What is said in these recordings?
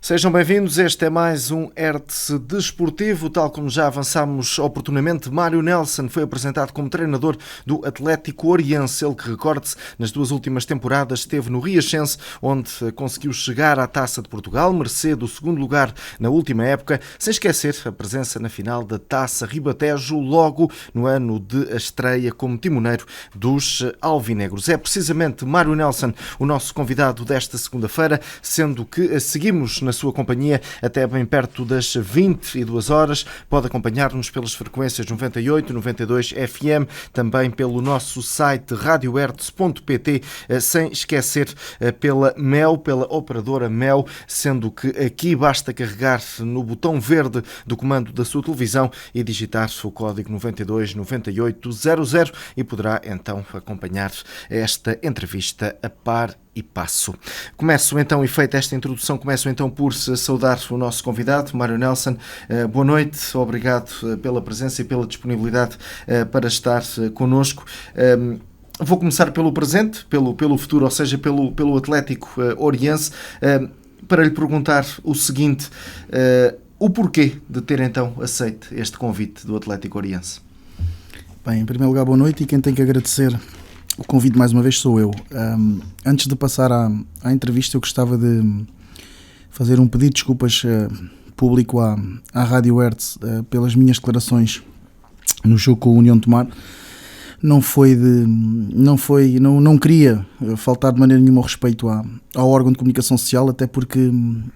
Sejam bem-vindos, este é mais um Hértice Desportivo. Tal como já avançámos oportunamente, Mário Nelson foi apresentado como treinador do Atlético Oriense. Ele que, recorde-se, nas duas últimas temporadas esteve no Riachense, onde conseguiu chegar à Taça de Portugal, mercê do segundo lugar na última época, sem esquecer a presença na final da Taça Ribatejo, logo no ano de estreia como timoneiro dos alvinegros. É precisamente Mário Nelson o nosso convidado desta segunda-feira, sendo que seguimos na sua companhia até bem perto das 22 horas. Pode acompanhar-nos pelas frequências 98, 92 FM, também pelo nosso site radiohertz.pt, sem esquecer pela MEL, pela operadora MEL, sendo que aqui basta carregar no botão verde do comando da sua televisão e digitar o código 929800 e poderá então acompanhar esta entrevista a par e passo. Começo então, e feita esta introdução, começo então por saudar o nosso convidado, Mário Nelson. Boa noite, obrigado pela presença e pela disponibilidade para estar connosco. Vou começar pelo presente, pelo futuro, ou seja, pelo Atlético Oriense, para lhe perguntar o seguinte: o porquê de ter então aceito este convite do Atlético Oriense? Bem, em primeiro lugar, boa noite, e quem tem que agradecer o convite mais uma vez sou eu. Antes de passar à entrevista, eu gostava de fazer um pedido de desculpas público à Rádio Hertz pelas minhas declarações no jogo com o União de Tomar. Não queria faltar de maneira nenhuma ao respeito ao órgão de comunicação social, até porque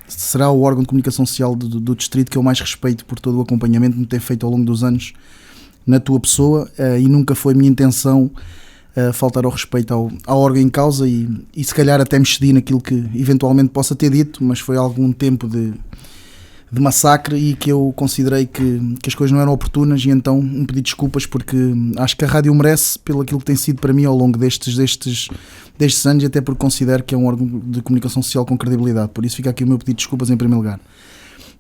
será o órgão de comunicação social do distrito que eu mais respeito por todo o acompanhamento que me tem feito ao longo dos anos na tua pessoa, e nunca foi minha intenção faltar ao respeito ao órgão em causa, e se calhar até me excedi naquilo que eventualmente possa ter dito, mas foi algum tempo de massacre e que eu considerei que as coisas não eram oportunas, e então um pedido de desculpas, porque acho que a rádio merece pelo aquilo que tem sido para mim ao longo destes anos, e até porque considero que é um órgão de comunicação social com credibilidade. Por isso fica aqui o meu pedido de desculpas em primeiro lugar.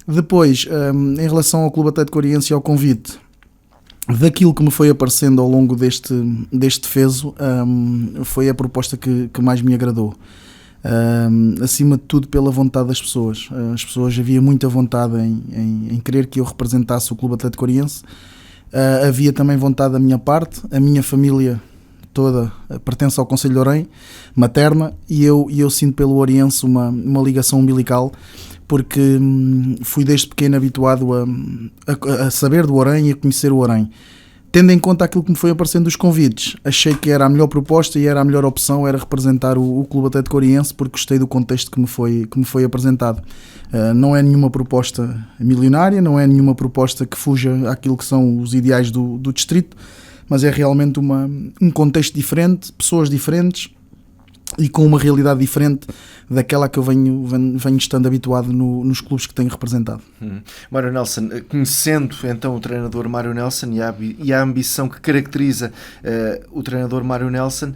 Depois, em relação ao Clube Atlético Oriense e ao convite, daquilo que me foi aparecendo ao longo deste defeso, foi a proposta que mais me agradou. Acima de tudo pela vontade das pessoas. As pessoas, havia muita vontade em querer que eu representasse o Clube Atlético Oriense. Havia também vontade da minha parte. A minha família toda pertence ao Concelho de Orém, materna, e eu sinto pelo Oriense uma ligação umbilical, porque fui desde pequeno habituado a saber do Orém e a conhecer o Orém. Tendo em conta aquilo que me foi aparecendo dos convites, achei que era a melhor proposta e era a melhor opção, era representar o Clube Atlético Oriense, porque gostei do contexto que me foi apresentado. Não é nenhuma proposta milionária, não é nenhuma proposta que fuja àquilo que são os ideais do distrito, mas é realmente um contexto diferente, pessoas diferentes, e com uma realidade diferente daquela que eu venho estando habituado nos clubes que tenho representado. Mário Nelson, conhecendo então o treinador Mário Nelson e a ambição que caracteriza o treinador Mário Nelson,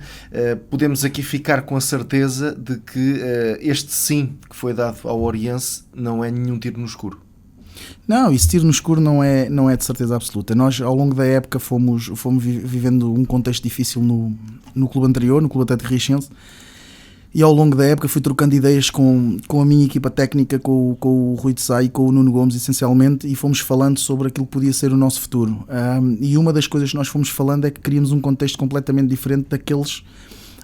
podemos aqui ficar com a certeza de que este sim que foi dado ao Oriense não é nenhum tiro no escuro. Não, esse tiro no escuro não é de certeza absoluta. Nós, ao longo da época, fomos vivendo um contexto difícil no clube anterior, no Clube Atlético Riachense, e ao longo da época fui trocando ideias com a minha equipa técnica, com o Rui de Sá e com o Nuno Gomes, essencialmente, e fomos falando sobre aquilo que podia ser o nosso futuro. E uma das coisas que nós fomos falando é que queríamos um contexto completamente diferente daqueles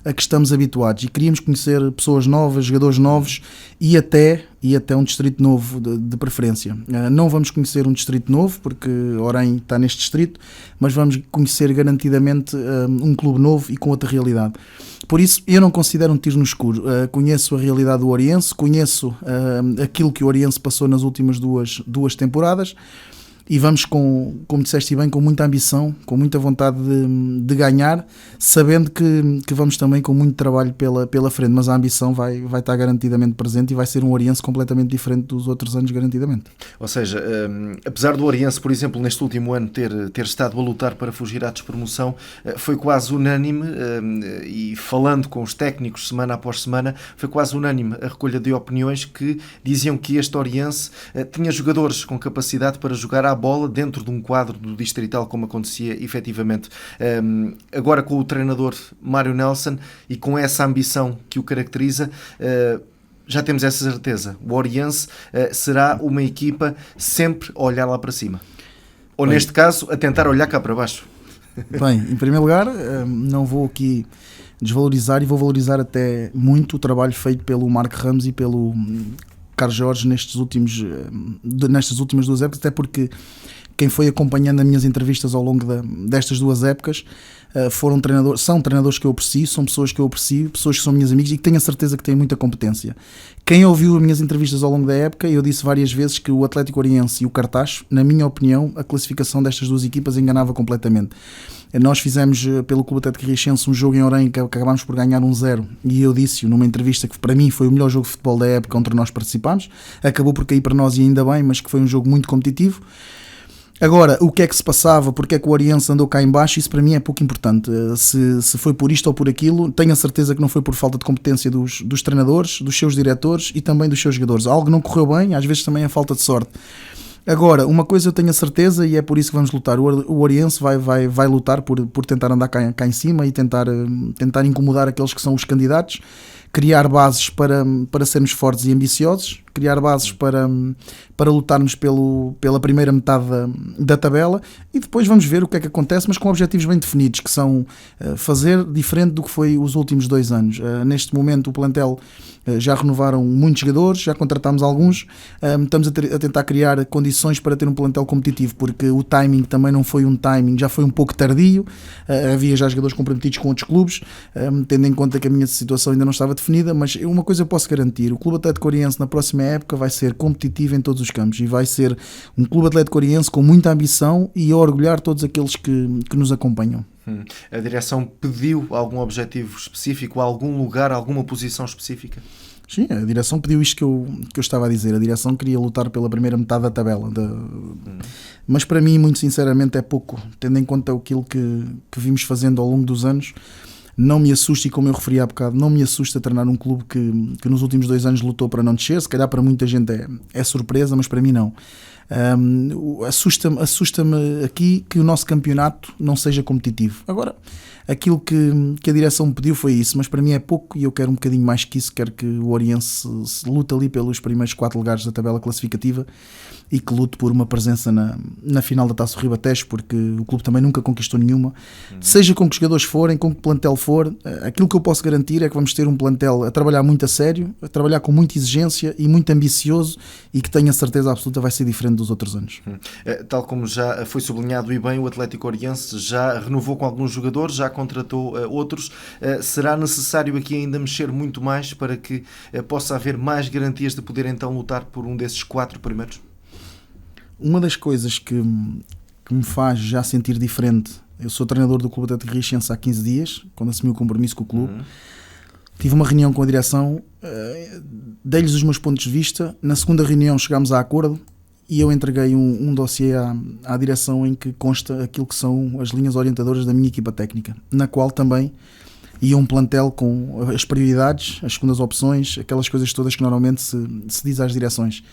a que estamos habituados, e queríamos conhecer pessoas novas, jogadores novos, e até um distrito novo de preferência. Não vamos conhecer um distrito novo, porque Orém está neste distrito, mas vamos conhecer garantidamente um clube novo e com outra realidade. Por isso, eu não considero um tiro no escuro. Conheço a realidade do Oriense, conheço aquilo que o Oriense passou nas últimas duas temporadas, e vamos, como disseste bem, com muita ambição, com muita vontade de ganhar, sabendo que vamos também com muito trabalho pela frente, mas a ambição vai estar garantidamente presente, e vai ser um Oriense completamente diferente dos outros anos, garantidamente. Ou seja, apesar do Oriense, por exemplo, neste último ano ter estado a lutar para fugir à despromoção, foi quase unânime, e falando com os técnicos semana após semana, foi quase unânime a recolha de opiniões que diziam que este Oriense tinha jogadores com capacidade para jogar à bola dentro de um quadro do distrital, como acontecia efetivamente. Agora com o treinador Mário Nelson e com essa ambição que o caracteriza, já temos essa certeza. O Oriense será uma equipa sempre a olhar lá para cima. Ou, bem, neste caso, a tentar olhar cá para baixo. Bem, em primeiro lugar, não vou aqui desvalorizar e vou valorizar até muito o trabalho feito pelo Marco Ramos e pelo Carlos Jorge nestas últimas 2 épocas, até porque quem foi acompanhando as minhas entrevistas ao longo destas 2 épocas são treinadores que eu aprecio, são pessoas que eu aprecio, pessoas que são minhas amigas e que tenho a certeza que têm muita competência. Quem ouviu as minhas entrevistas ao longo da época, eu disse várias vezes que o Atlético Oriense e o Cartaxo, na minha opinião, a classificação destas 2 equipas enganava completamente. Nós fizemos pelo Clube Atlético Riachense um jogo em Orem que acabámos por ganhar 1-0 e eu disse numa entrevista que para mim foi o melhor jogo de futebol da época onde nós participámos, acabou por cair para nós e ainda bem, mas que foi um jogo muito competitivo. Agora, o que é que se passava, porque é que o Oriense andou cá em baixo, isso para mim é pouco importante. Se foi por isto ou por aquilo, tenho a certeza que não foi por falta de competência dos treinadores, dos seus diretores e também dos seus jogadores. Algo não correu bem, às vezes também é falta de sorte. Agora, uma coisa eu tenho a certeza e é por isso que vamos lutar. O Oriense vai lutar por tentar andar cá em cima e tentar incomodar aqueles que são os candidatos, criar bases para sermos fortes e ambiciosos, criar bases para lutarmos pela primeira metade da tabela e depois vamos ver o que é que acontece, mas com objetivos bem definidos, que são fazer diferente do que foi os últimos 2 anos. Neste momento o plantel já renovaram muitos jogadores, já contratámos alguns, estamos a tentar criar condições para ter um plantel competitivo, porque o timing também não foi um timing, já foi um pouco tardio, havia já jogadores comprometidos com outros clubes, tendo em conta que a minha situação ainda não estava definida, mas uma coisa eu posso garantir, o Clube Atlético Oriense na próxima época vai ser competitivo em todos os campos e vai ser um Clube Atlético Oriense com muita ambição e a orgulhar todos aqueles que nos acompanham. A direção pediu algum objetivo específico, algum lugar, alguma posição específica? Sim, a direção pediu isto que eu estava a dizer. A direção queria lutar pela primeira metade da tabela. Mas para mim, muito sinceramente, é pouco. Tendo em conta aquilo que vimos fazendo ao longo dos anos, não me assusta, e como eu referi há bocado, não me assusta treinar um clube que nos últimos 2 anos lutou para não descer. Se calhar para muita gente é surpresa, mas para mim não. Assusta-me aqui que o nosso campeonato não seja competitivo. Agora, aquilo que a direção me pediu foi isso, mas para mim é pouco e eu quero um bocadinho mais que isso. Quero que o Oriense se lute ali pelos primeiros 4 lugares da tabela classificativa e que lute por uma presença na final da Taça do Ribatejo, porque o clube também nunca conquistou nenhuma. Seja com que jogadores forem, com que plantel for, aquilo que eu posso garantir é que vamos ter um plantel a trabalhar muito a sério, a trabalhar com muita exigência e muito ambicioso e que tenho a certeza absoluta vai ser diferente dos outros anos. Tal como já foi sublinhado e bem, o Atlético Oriense já renovou com alguns jogadores, já contratou outros. Será necessário aqui ainda mexer muito mais para que possa haver mais garantias de poder então lutar por um desses 4 primeiros? Uma das coisas que me faz já sentir diferente, eu sou treinador do Clube Atlético Riachense há 15 dias, quando assumi o compromisso com o clube. Tive uma reunião com a direção, dei-lhes os meus pontos de vista. Na segunda reunião chegámos a acordo e eu entreguei um dossiê à direção em que consta aquilo que são as linhas orientadoras da minha equipa técnica, na qual também ia um plantel com as prioridades, as segundas opções, aquelas coisas todas que normalmente se diz às direções.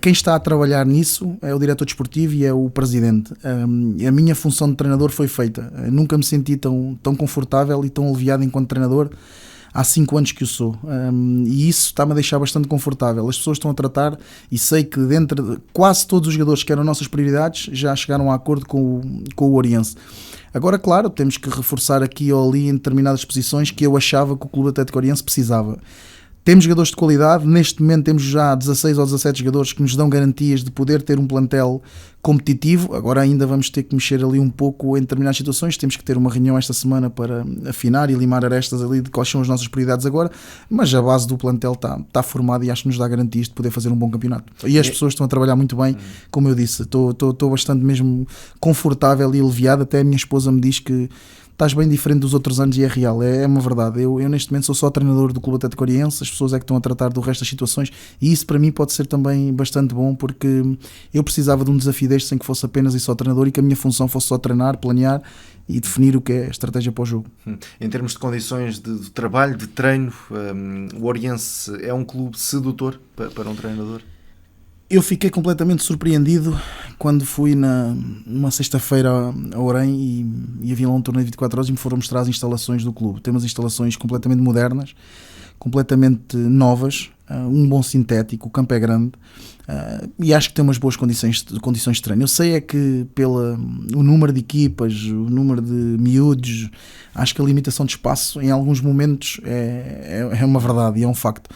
Quem está a trabalhar nisso é o diretor desportivo e é o presidente. A minha função de treinador foi feita. Nunca me senti tão confortável e tão aliviado enquanto treinador. Há 5 anos que o sou, e isso está-me a deixar bastante confortável. As pessoas estão a tratar, e sei que dentro de quase todos os jogadores que eram nossas prioridades já chegaram a acordo com o Oriense. Agora, claro, temos que reforçar aqui ou ali em determinadas posições que eu achava que o Clube Atlético Oriense precisava. Temos jogadores de qualidade, neste momento temos já 16 ou 17 jogadores que nos dão garantias de poder ter um plantel competitivo. Agora ainda vamos ter que mexer ali um pouco em determinadas situações, temos que ter uma reunião esta semana para afinar e limar arestas ali de quais são as nossas prioridades agora, mas a base do plantel está formada e acho que nos dá garantias de poder fazer um bom campeonato. E as pessoas estão a trabalhar muito bem, como eu disse, estou bastante mesmo confortável e aliviado, até a minha esposa me diz que estás bem diferente dos outros anos e é real, é uma verdade. Eu neste momento sou só treinador do Clube Atlético Oriense, as pessoas é que estão a tratar do resto das situações e isso para mim pode ser também bastante bom, porque eu precisava de um desafio deste sem que fosse apenas e só treinador e que a minha função fosse só treinar, planear e definir o que é a estratégia para o jogo. Em termos de condições de trabalho, de treino, o Oriense é um clube sedutor para um treinador? Eu fiquei completamente surpreendido quando fui numa sexta-feira a Orem e havia lá um torneio de 24 horas e me foram mostrar as instalações do clube. Tem umas instalações completamente modernas, completamente novas, um bom sintético, o campo é grande, e acho que tem umas boas condições de treino. Eu sei é que o número de equipas, o número de miúdos, acho que a limitação de espaço em alguns momentos é uma verdade e é um facto.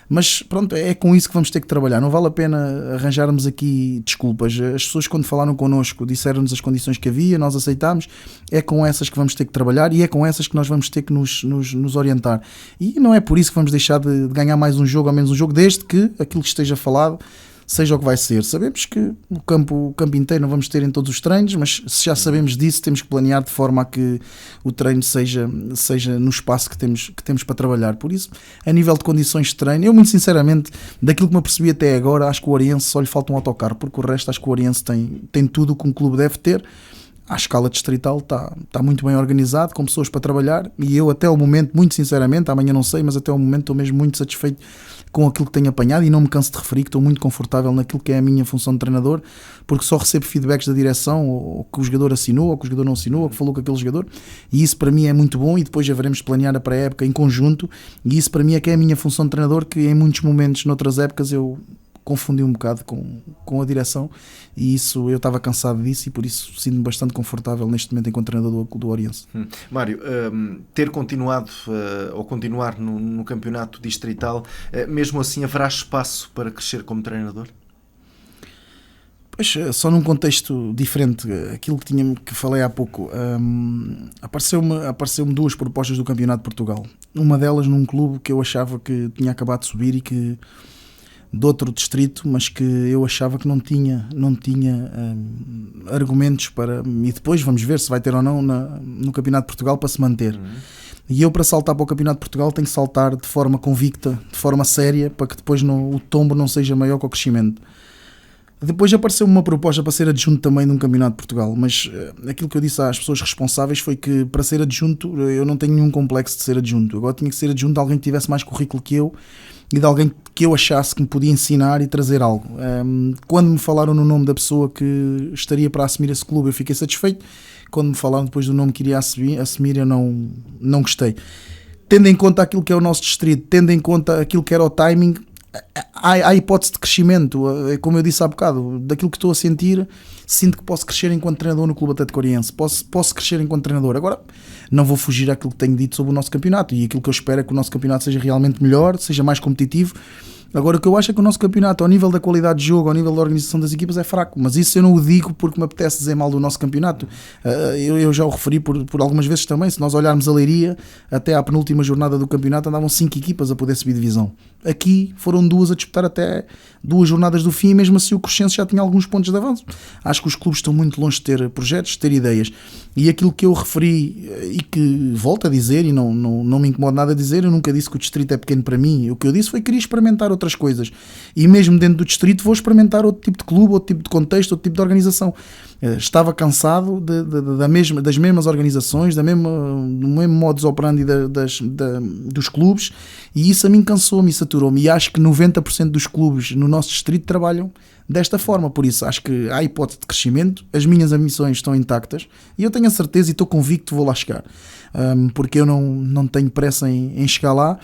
Mas pronto, é com isso que vamos ter que trabalhar. Não vale a pena arranjarmos aqui desculpas. As pessoas, quando falaram connosco, disseram-nos as condições que havia, nós aceitámos. É com essas que vamos ter que trabalhar e é com essas que nós vamos ter que nos orientar. E não é por isso que vamos deixar de ganhar mais um jogo ou menos um jogo, desde que aquilo que esteja falado seja o que vai ser. Sabemos que o campo inteiro não vamos ter em todos os treinos, mas se já sabemos disso, temos que planear de forma a que o treino seja no espaço que temos para trabalhar. Por isso, a nível de condições de treino, eu muito sinceramente, daquilo que me apercebi até agora, acho que o Oriense só lhe falta um autocarro, porque o resto acho que o Oriense tem tudo o que um clube deve ter. À escala distrital está muito bem organizado, com pessoas para trabalhar, e eu até o momento, muito sinceramente, amanhã não sei, mas até o momento estou mesmo muito satisfeito com aquilo que tenho apanhado e não me canso de referir que estou muito confortável naquilo que é a minha função de treinador, porque só recebo feedbacks da direção, ou que o jogador assinou, ou que o jogador não assinou, ou que falou com aquele jogador, e isso para mim é muito bom, e depois já veremos planear a pré-época em conjunto, e isso para mim é que é a minha função de treinador, que em muitos momentos, noutras épocas, eu confundi um bocado com a direção, e isso eu estava cansado disso, e por isso sinto-me bastante confortável neste momento enquanto treinador do Oriense. Mário, ter continuado ou continuar no campeonato distrital, mesmo assim haverá espaço para crescer como treinador? Pois, só num contexto diferente, aquilo que falei há pouco, apareceu-me duas propostas do Campeonato de Portugal, uma delas num clube que eu achava que tinha acabado de subir e que de outro distrito, mas que eu achava que não tinha argumentos para, e depois vamos ver se vai ter ou não no Campeonato de Portugal para se manter. E eu, para saltar para o Campeonato de Portugal, tenho que saltar de forma convicta, de forma séria, para que depois o tombo não seja maior que o crescimento. Depois apareceu uma proposta para ser adjunto também num Campeonato de Portugal, mas aquilo que eu disse às pessoas responsáveis foi que para ser adjunto eu não tenho nenhum complexo de ser adjunto. Agora tinha que ser adjunto de alguém que tivesse mais currículo que eu e de alguém que eu achasse que me podia ensinar e trazer algo. Quando me falaram no nome da pessoa que estaria para assumir esse clube, eu fiquei satisfeito. Quando me falaram depois do nome que iria assumir, eu não gostei. Tendo em conta aquilo que é o nosso distrito, tendo em conta aquilo que era o timing, há hipótese de crescimento. Como eu disse há bocado, daquilo que estou a sentir, sinto que posso crescer enquanto treinador no Clube Atlético Oriense, posso crescer enquanto treinador. Agora, não vou fugir àquilo que tenho dito sobre o nosso campeonato, e aquilo que eu espero é que o nosso campeonato seja realmente melhor, seja mais competitivo. Agora, o que eu acho é que o nosso campeonato, ao nível da qualidade de jogo, ao nível da organização das equipas, é fraco. Mas isso eu não o digo porque me apetece dizer mal do nosso campeonato. Eu já o referi por algumas vezes também. Se nós olharmos a Leiria, até à penúltima jornada do campeonato, andavam 5 equipas a poder subir divisão. Aqui foram 2 a disputar até 2 jornadas do fim, e mesmo assim o Crescense já tinha alguns pontos de avanço. Acho que os clubes estão muito longe de ter projetos, de ter ideias. E aquilo que eu referi, e que volto a dizer, e não me incomoda nada a dizer, eu nunca disse que o distrito é pequeno para mim. O que eu disse foi que queria experimentar outras coisas. E mesmo dentro do distrito vou experimentar outro tipo de clube, outro tipo de contexto, outro tipo de organização. Estava cansado das mesmas organizações, do mesmo modus operandi dos clubes, e isso a mim cansou-me e saturou-me. E acho que 90% dos clubes no nosso distrito trabalham desta forma. Por isso acho que há hipótese de crescimento, as minhas ambições estão intactas e eu tenho a certeza e estou convicto que vou lá chegar, porque eu não tenho pressa em chegar lá.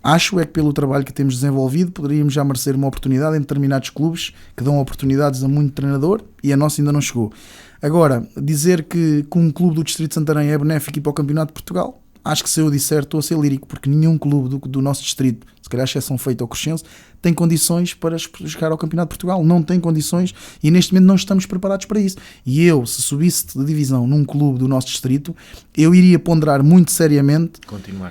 Acho é que pelo trabalho que temos desenvolvido poderíamos já merecer uma oportunidade em determinados clubes que dão oportunidades a muito treinador, e a nossa ainda não chegou. Agora, dizer que um clube do Distrito de Santarém é benéfico para o Campeonato de Portugal, acho que se eu disser estou a ser lírico, porque nenhum clube do nosso distrito, se calhar exceção feita ao Crescense, tem condições para chegar ao Campeonato de Portugal. Não tem condições, e neste momento não estamos preparados para isso. E eu, se subisse de divisão num clube do nosso distrito, eu iria ponderar muito seriamente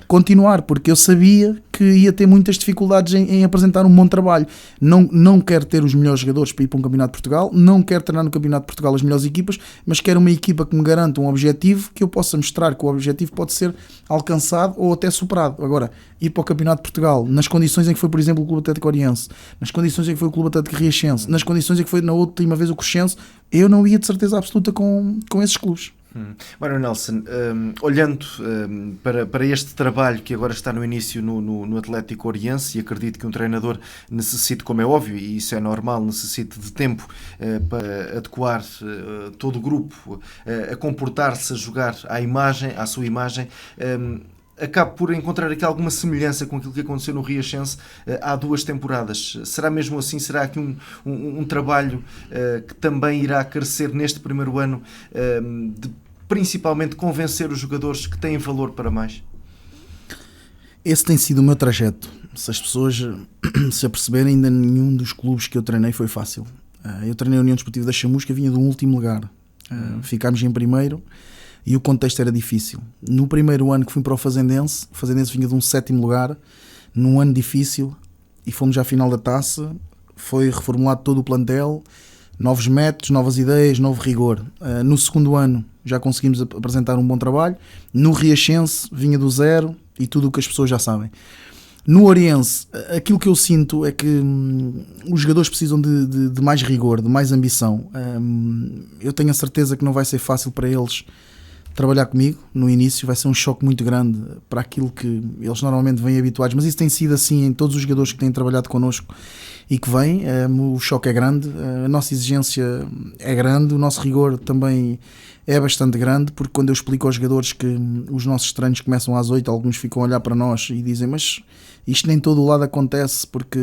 continuar, porque eu sabia que ia ter muitas dificuldades em apresentar um bom trabalho. Não quero ter os melhores jogadores para ir para um Campeonato de Portugal, não quero treinar no Campeonato de Portugal as melhores equipas, mas quero uma equipa que me garanta um objetivo, que eu possa mostrar que o objetivo pode ser alcançado ou até superado. Agora, ir para o Campeonato de Portugal nas condições em que foi, por exemplo, o Clube Atlético Oriense, nas condições em que foi o Clube Atlético Riachense, nas condições em que foi na última vez o Crescense, eu não ia de certeza absoluta com esses clubes. Mário Nelson, olhando para este trabalho que agora está no início no Atlético Oriense, e acredito que um treinador necessite, como é óbvio, e isso é normal, necessite de tempo para adequar todo o grupo a comportar-se, a jogar à sua imagem, acabo por encontrar aqui alguma semelhança com aquilo que aconteceu no Riachense há 2 temporadas. Será mesmo assim? Será aqui um trabalho que também irá crescer neste primeiro ano, de principalmente convencer os jogadores que têm valor para mais? Esse tem sido o meu trajeto. Se as pessoas se aperceberem, ainda nenhum dos clubes que eu treinei foi fácil. Eu treinei a União Desportiva da Chamusca, vinha do último lugar. Ficámos em primeiro e o contexto era difícil. No primeiro ano que fui para o Fazendense vinha de um 7º lugar, num ano difícil, e fomos à final da taça. Foi reformulado todo o plantel, novos métodos, novas ideias, novo rigor. No segundo ano já conseguimos apresentar um bom trabalho. No Riachense vinha do zero e tudo o que as pessoas já sabem. No Oriense, aquilo que eu sinto é que os jogadores precisam de mais rigor, de mais ambição. Eu tenho a certeza que não vai ser fácil para eles trabalhar comigo no início, vai ser um choque muito grande para aquilo que eles normalmente vêm habituados, mas isso tem sido assim em todos os jogadores que têm trabalhado connosco e que vêm. O choque é grande, a nossa exigência é grande, o nosso rigor também é bastante grande, porque quando eu explico aos jogadores que os nossos treinos começam às 8, alguns ficam a olhar para nós e dizem, mas isto nem todo o lado acontece, porque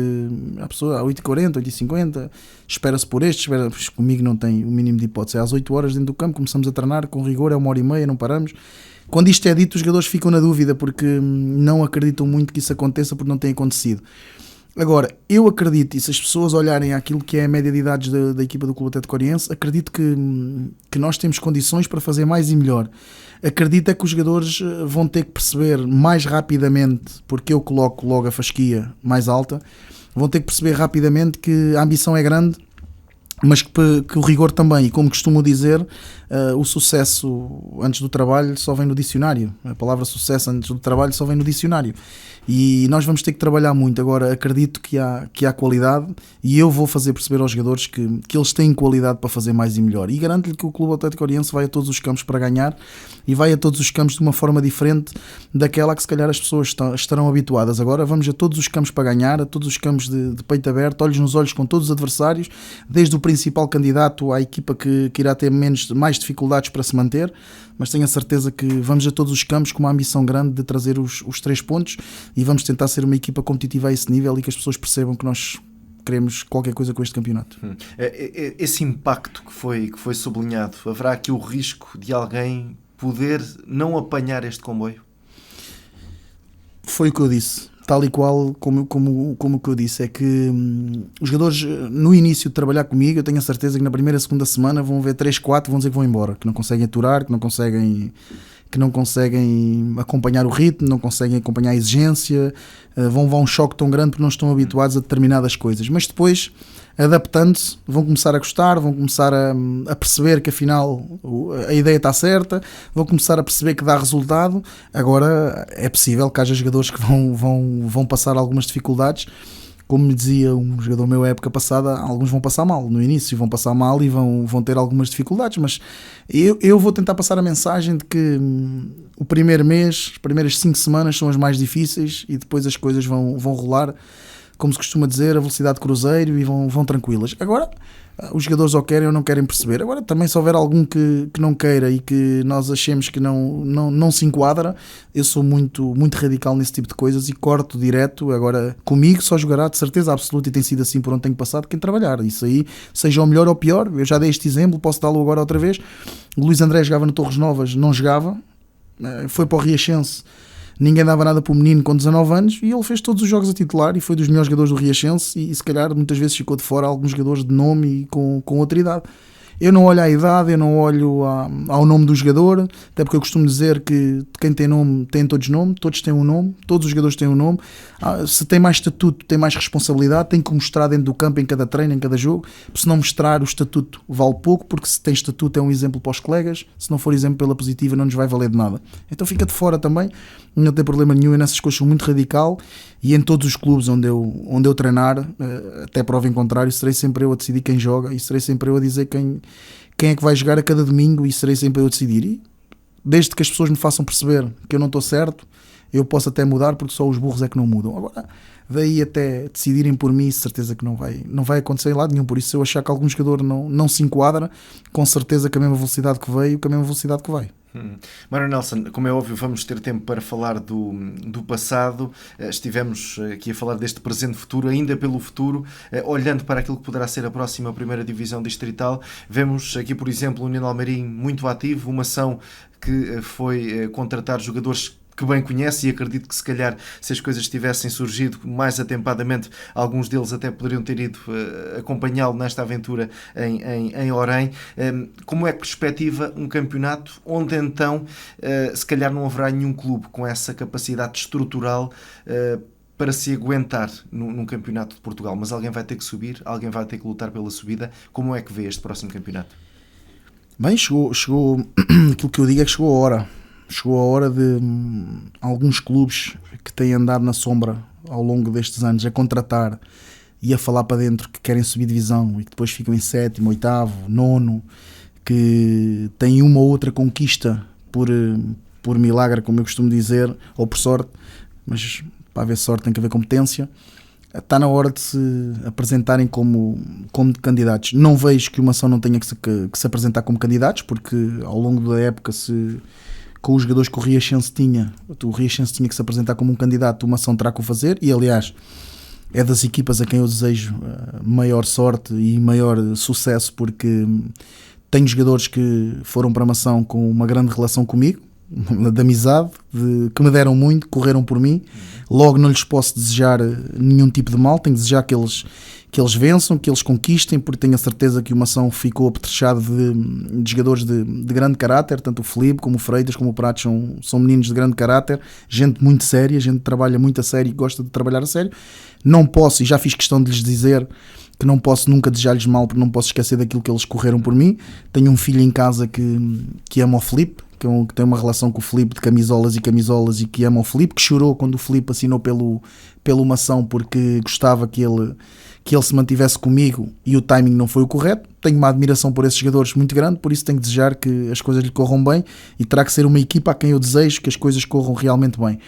a pessoa às 8h40, 8h50 espera-se por pois comigo não tem o mínimo de hipótese. É às 8 horas dentro do campo, começamos a treinar com rigor, é 1h30, não paramos. Quando isto é dito, os jogadores ficam na dúvida, porque não acreditam muito que isso aconteça, porque não tem acontecido. Agora, eu acredito, e se as pessoas olharem àquilo que é a média de idades da equipa do Clube Atlético Oriense, acredito que nós temos condições para fazer mais e melhor. Acredito é que os jogadores vão ter que perceber mais rapidamente, porque eu coloco logo a fasquia mais alta, vão ter que perceber rapidamente que a ambição é grande, mas que o rigor também. E como costumo dizer, o sucesso antes do trabalho só vem no dicionário. A palavra sucesso antes do trabalho só vem no dicionário. E nós vamos ter que trabalhar muito. Agora, acredito que há qualidade, e eu vou fazer perceber aos jogadores que eles têm qualidade para fazer mais e melhor. E garanto-lhe que o Clube Atlético Oriense vai a todos os campos para ganhar, e vai a todos os campos de uma forma diferente daquela que se calhar as pessoas estarão habituadas. Agora vamos a todos os campos para ganhar, a todos os campos de peito aberto, olhos nos olhos com todos os adversários, desde o principal candidato à equipa que irá ter mais dificuldades para se manter, mas tenho a certeza que vamos a todos os campos com uma ambição grande de trazer os 3 pontos, e vamos tentar ser uma equipa competitiva a esse nível e que as pessoas percebam que nós queremos qualquer coisa com este campeonato. Esse impacto que foi sublinhado, haverá aqui o risco de alguém poder não apanhar este comboio? Foi o que eu disse, tal e qual como o que eu disse, é que os jogadores no início de trabalhar comigo, eu tenho a certeza que na primeira, segunda semana vão ver 3, 4, vão dizer que vão embora, que não conseguem aturar, que não conseguem acompanhar o ritmo, não conseguem acompanhar a exigência, vão levar um choque tão grande porque não estão habituados a determinadas coisas, mas depois, adaptando-se, vão começar a gostar, vão começar a perceber que afinal a ideia está certa, vão começar a perceber que dá resultado. Agora é possível que haja jogadores que vão passar algumas dificuldades. Como me dizia um jogador meu época passada, alguns vão passar mal no início, vão passar mal e vão ter algumas dificuldades, mas eu vou tentar passar a mensagem de que o primeiro mês, as primeiras 5 semanas são as mais difíceis, e depois as coisas vão rolar, como se costuma dizer, a velocidade de cruzeiro, e vão tranquilas. Agora, os jogadores ou querem ou não querem perceber. Agora, também se houver algum que não queira e que nós achemos que não se enquadra, eu sou muito, muito radical nesse tipo de coisas e corto direto. Agora, comigo só jogará de certeza absoluta, e tem sido assim por onde tenho passado, quem trabalhar. Isso aí, seja o melhor ou o pior, eu já dei este exemplo, posso dá-lo agora outra vez. O Luís André jogava no Torres Novas, não jogava, foi para o Riachense, ninguém dava nada para o menino com 19 anos, e ele fez todos os jogos a titular e foi dos melhores jogadores do Riachense, e se calhar muitas vezes ficou de fora alguns jogadores de nome e com outra idade. Eu não olho à idade, eu não olho ao nome do jogador, até porque eu costumo dizer que quem tem nome tem todos nome, todos têm um nome, todos os jogadores têm um nome. Se tem mais estatuto, tem mais responsabilidade, tem que mostrar dentro do campo, em cada treino, em cada jogo. Se não mostrar o estatuto, vale pouco, porque se tem estatuto é um exemplo para os colegas, se não for exemplo pela positiva não nos vai valer de nada. Então fica de fora também, não tem problema nenhum, e nessas coisas sou muito radical, e em todos os clubes onde eu treinar, até prova em contrário, serei sempre eu a decidir quem joga, e serei sempre eu a dizer quem é que vai jogar a cada domingo, e serei sempre eu a decidir. E desde que as pessoas me façam perceber que eu não estou certo, eu posso até mudar, porque só os burros é que não mudam. Agora, daí até decidirem por mim, certeza que não vai acontecer em lado nenhum. Por isso, se eu achar que algum jogador não se enquadra, com certeza que a mesma velocidade que veio, com a mesma velocidade que vai. Mário Nelson, como é óbvio, vamos ter tempo para falar do passado. Estivemos aqui a falar deste presente futuro, ainda pelo futuro, olhando para aquilo que poderá ser a próxima primeira divisão distrital. Vemos aqui, por exemplo, o União de Almeirim muito ativo, uma ação que foi contratar jogadores que bem conhece, e acredito que se calhar se as coisas tivessem surgido mais atempadamente, alguns deles até poderiam ter ido acompanhá-lo nesta aventura em Orem. Como é que perspectiva um campeonato onde então se calhar não haverá nenhum clube com essa capacidade estrutural para se aguentar num campeonato de Portugal, mas alguém vai ter que subir, alguém vai ter que lutar pela subida? Como é que vê este próximo campeonato? Bem, chegou aquilo que eu digo é que chegou a hora. Chegou a hora de alguns clubes que têm andado na sombra ao longo destes anos a contratar e a falar para dentro que querem subir divisão e que depois ficam em 7º, 8º, 9º, que têm uma ou outra conquista por milagre, como eu costumo dizer, ou por sorte, mas para haver sorte tem que haver competência. Está na hora de se apresentarem como candidatos. Não vejo que uma ação não tenha que se apresentar como candidatos, porque ao longo da época, com os jogadores que o Riachense tinha que se apresentar como um candidato, uma ação terá que o fazer, e aliás é das equipas a quem eu desejo maior sorte e maior sucesso, porque tenho jogadores que foram para a ação com uma grande relação comigo, de amizade, que me deram muito, correram por mim. Logo não lhes posso desejar nenhum tipo de mal, tenho de desejar que eles vençam, que eles conquistem, porque tenho a certeza que uma ação ficou apetrechada de jogadores de grande caráter, tanto o Felipe como o Freitas como o Pratos são meninos de grande caráter, gente muito séria, gente que trabalha muito a sério e gosta de trabalhar a sério. Não posso, e já fiz questão de lhes dizer que não posso nunca desejar-lhes mal, porque não posso esquecer daquilo que eles correram por mim. Tenho um filho em casa que ama o Felipe, que tem uma relação com o Felipe de camisolas e que ama o Felipe, que chorou quando o Felipe assinou pelo Mação, porque gostava que ele se mantivesse comigo e o timing não foi o correto. Tenho uma admiração por esses jogadores muito grande, por isso tenho de desejar que as coisas lhe corram bem, e terá que ser uma equipa a quem eu desejo que as coisas corram realmente bem.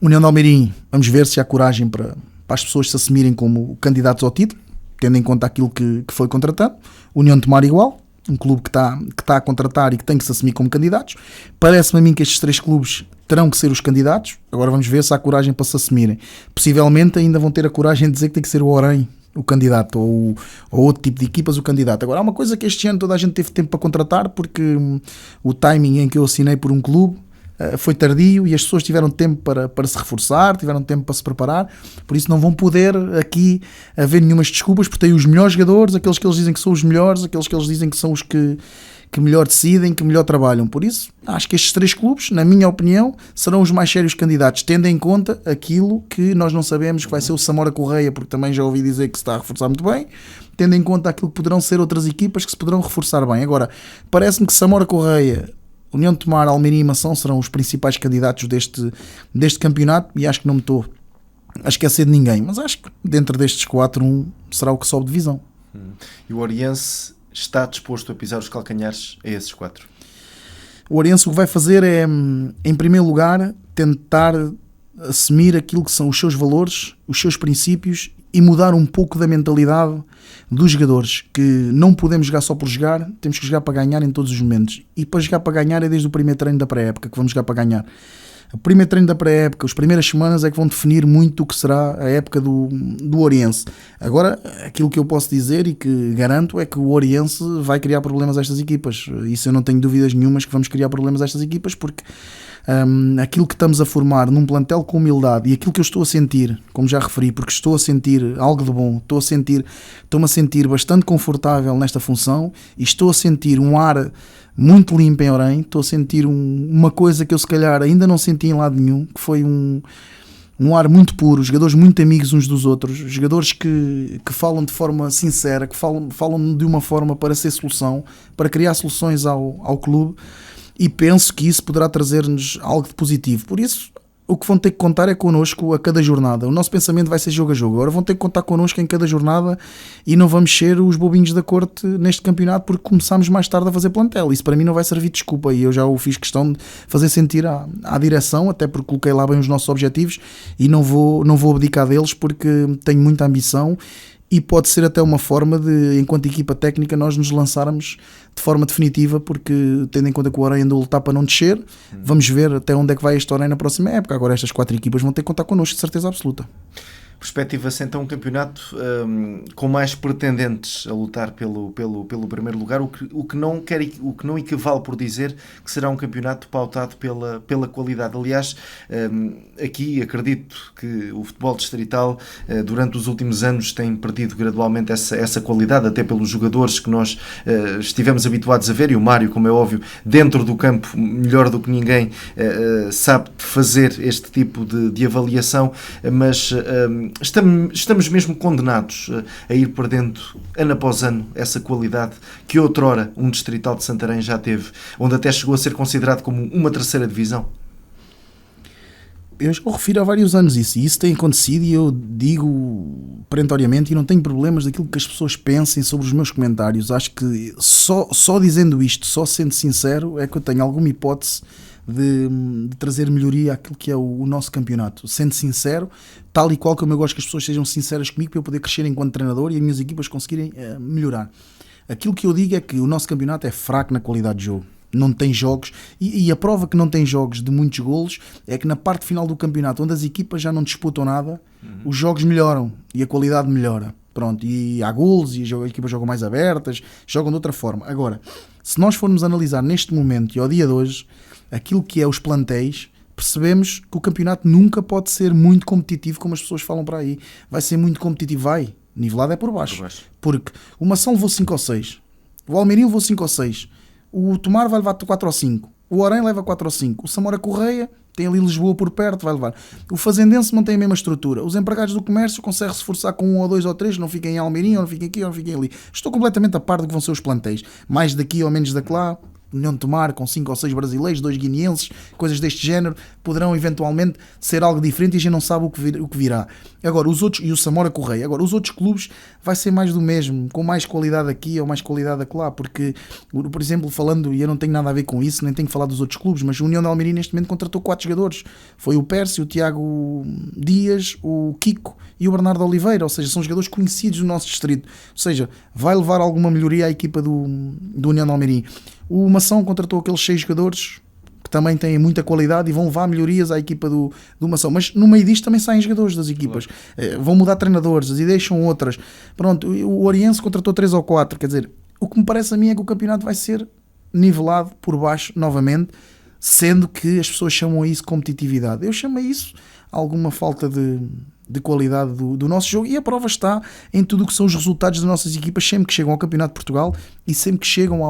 União de Almeirim, vamos ver se há coragem para as pessoas se assumirem como candidatos ao título, tendo em conta aquilo que foi contratado. União de Tomar igual, um clube que está a contratar e que tem que se assumir como candidatos. Parece-me a mim que estes 3 clubes terão que ser os candidatos. Agora vamos ver se há coragem para se assumirem. Possivelmente ainda vão ter a coragem de dizer que tem que ser o Orem o candidato, ou outro tipo de equipas o candidato. Agora há uma coisa que este ano toda a gente teve tempo para contratar, porque o timing em que eu assinei por um clube foi tardio e as pessoas tiveram tempo para se reforçar, tiveram tempo para se preparar, por isso não vão poder aqui haver nenhumas desculpas, porque têm os melhores jogadores, aqueles que eles dizem que são os melhores, aqueles que eles dizem que são os que melhor decidem, que melhor trabalham. Por isso, acho que estes 3 clubes, na minha opinião, serão os mais sérios candidatos, tendo em conta aquilo que nós não sabemos que vai ser o Samora Correia, porque também já ouvi dizer que se está a reforçar muito bem, tendo em conta aquilo que poderão ser outras equipas que se poderão reforçar bem. Agora, parece-me que Samora Correia, União de Tomar, Almeirim e Mação serão os principais candidatos deste campeonato, e acho que não me estou a esquecer de ninguém, mas acho que dentro destes 4, um será o que sobe de divisão. E o Oriense está disposto a pisar os calcanhares a esses 4? O Oriense o que vai fazer é, em primeiro lugar, tentar assumir aquilo que são os seus valores, os seus princípios, e mudar um pouco da mentalidade dos jogadores, que não podemos jogar só por jogar, temos que jogar para ganhar em todos os momentos. E para jogar para ganhar é desde o primeiro treino da pré-época que vamos jogar para ganhar. O primeiro treino da pré-época, as primeiras semanas é que vão definir muito o que será a época do Oriense. Agora, aquilo que eu posso dizer e que garanto é que o Oriense vai criar problemas a estas equipas. Isso eu não tenho dúvidas nenhumas que vamos criar problemas a estas equipas, porque aquilo que estamos a formar num plantel com humildade, e aquilo que eu estou a sentir, como já referi, porque estou a sentir algo de bom, estou-me a sentir bastante confortável nesta função, e estou a sentir um ar muito limpo em Orem, estou a sentir uma coisa que eu se calhar ainda não senti em lado nenhum, que foi um ar muito puro, jogadores muito amigos uns dos outros, jogadores que falam de forma sincera, que falam de uma forma para ser solução, para criar soluções ao clube, e penso que isso poderá trazer-nos algo de positivo. Por isso, o que vão ter que contar é connosco a cada jornada. O nosso pensamento vai ser jogo a jogo. Agora vão ter que contar connosco em cada jornada, e não vamos ser os bobinhos da corte neste campeonato porque começámos mais tarde a fazer plantel. Isso para mim não vai servir de desculpa, e eu já o fiz questão de fazer sentir à direção, até porque coloquei lá bem os nossos objetivos, e não vou abdicar deles, porque tenho muita ambição e pode ser até uma forma de, enquanto equipa técnica, nós nos lançarmos de forma definitiva, porque tendo em conta que o Orem andou a lutar para não descer, vamos ver até onde é que vai este Orem na próxima época. Agora estas 4 equipas vão ter que contar connosco de certeza absoluta. Perspectiva-se então um campeonato com mais pretendentes a lutar pelo primeiro lugar, o que não equivale por dizer que será um campeonato pautado pela qualidade. Aliás, aqui acredito que o futebol distrital durante os últimos anos tem perdido gradualmente essa qualidade, até pelos jogadores que nós estivemos habituados a ver, e o Mário, como é óbvio, dentro do campo, melhor do que ninguém, sabe fazer este tipo de avaliação, mas estamos mesmo condenados a ir perdendo ano após ano essa qualidade que outrora um distrital de Santarém já teve, onde até chegou a ser considerado como uma terceira divisão. Eu já o refiro há vários anos isso, e isso tem acontecido, e eu digo perentoriamente, e não tenho problemas daquilo que as pessoas pensem sobre os meus comentários. Acho que só dizendo isto, só sendo sincero, é que eu tenho alguma hipótese de trazer melhoria àquilo que é o nosso campeonato. Sendo sincero, tal e qual como eu gosto que as pessoas sejam sinceras comigo para eu poder crescer enquanto treinador e as minhas equipas conseguirem melhorar. Aquilo que eu digo é que o nosso campeonato é fraco na qualidade de jogo. Não tem jogos, e a prova que não tem jogos de muitos golos é que na parte final do campeonato, onde as equipas já não disputam nada, os jogos melhoram e a qualidade melhora. Pronto, e há golos e as equipas jogam mais abertas, jogam de outra forma. Agora, se nós formos analisar neste momento e ao dia de hoje aquilo que é os plantéis, percebemos que o campeonato nunca pode ser muito competitivo como as pessoas falam para aí. Vai ser muito competitivo, vai. Nivelado é por baixo. Porque o Mação levou 5 ou 6, o Almeirim levou 5 ou 6, o Tomar vai levar 4 ou 5, o Orem leva 4 ou 5, o Samora Correia tem ali Lisboa por perto, vai levar. O Fazendense mantém a mesma estrutura. Os empregados do comércio conseguem se esforçar com 1 ou 2 ou 3, não fiquem em Almeirim, ou não fiquem aqui, ou não fiquem ali. Estou completamente a par do que vão ser os plantéis. Mais daqui ou menos daquela. União de Tomar, com 5 ou 6 brasileiros, 2 guineenses, coisas deste género, poderão eventualmente ser algo diferente e a gente não sabe o que virá. Agora, os outros, e o Samora Correia, agora os outros clubes vai ser mais do mesmo, com mais qualidade aqui ou mais qualidade acolá, porque, por exemplo, falando, e eu não tenho nada a ver com isso, nem tenho que falar dos outros clubes, mas a União de Almeirim neste momento contratou 4 jogadores. Foi o Pércio, o Tiago Dias, o Kiko e o Bernardo Oliveira, ou seja, são jogadores conhecidos do nosso distrito. Ou seja, vai levar alguma melhoria à equipa do União de Almeirim. O Mação contratou aqueles 6 jogadores que também têm muita qualidade e vão levar melhorias à equipa do Mação. Mas no meio disto também saem jogadores das equipas. Claro. Vão mudar treinadores, as ideias são outras. Pronto, o Oriense contratou 3 ou 4. Quer dizer, o que me parece a mim é que o campeonato vai ser nivelado por baixo novamente, sendo que as pessoas chamam a isso competitividade. Eu chamo a isso alguma falta de qualidade do nosso jogo, e a prova está em tudo o que são os resultados das nossas equipas sempre que chegam ao Campeonato de Portugal e sempre que chegam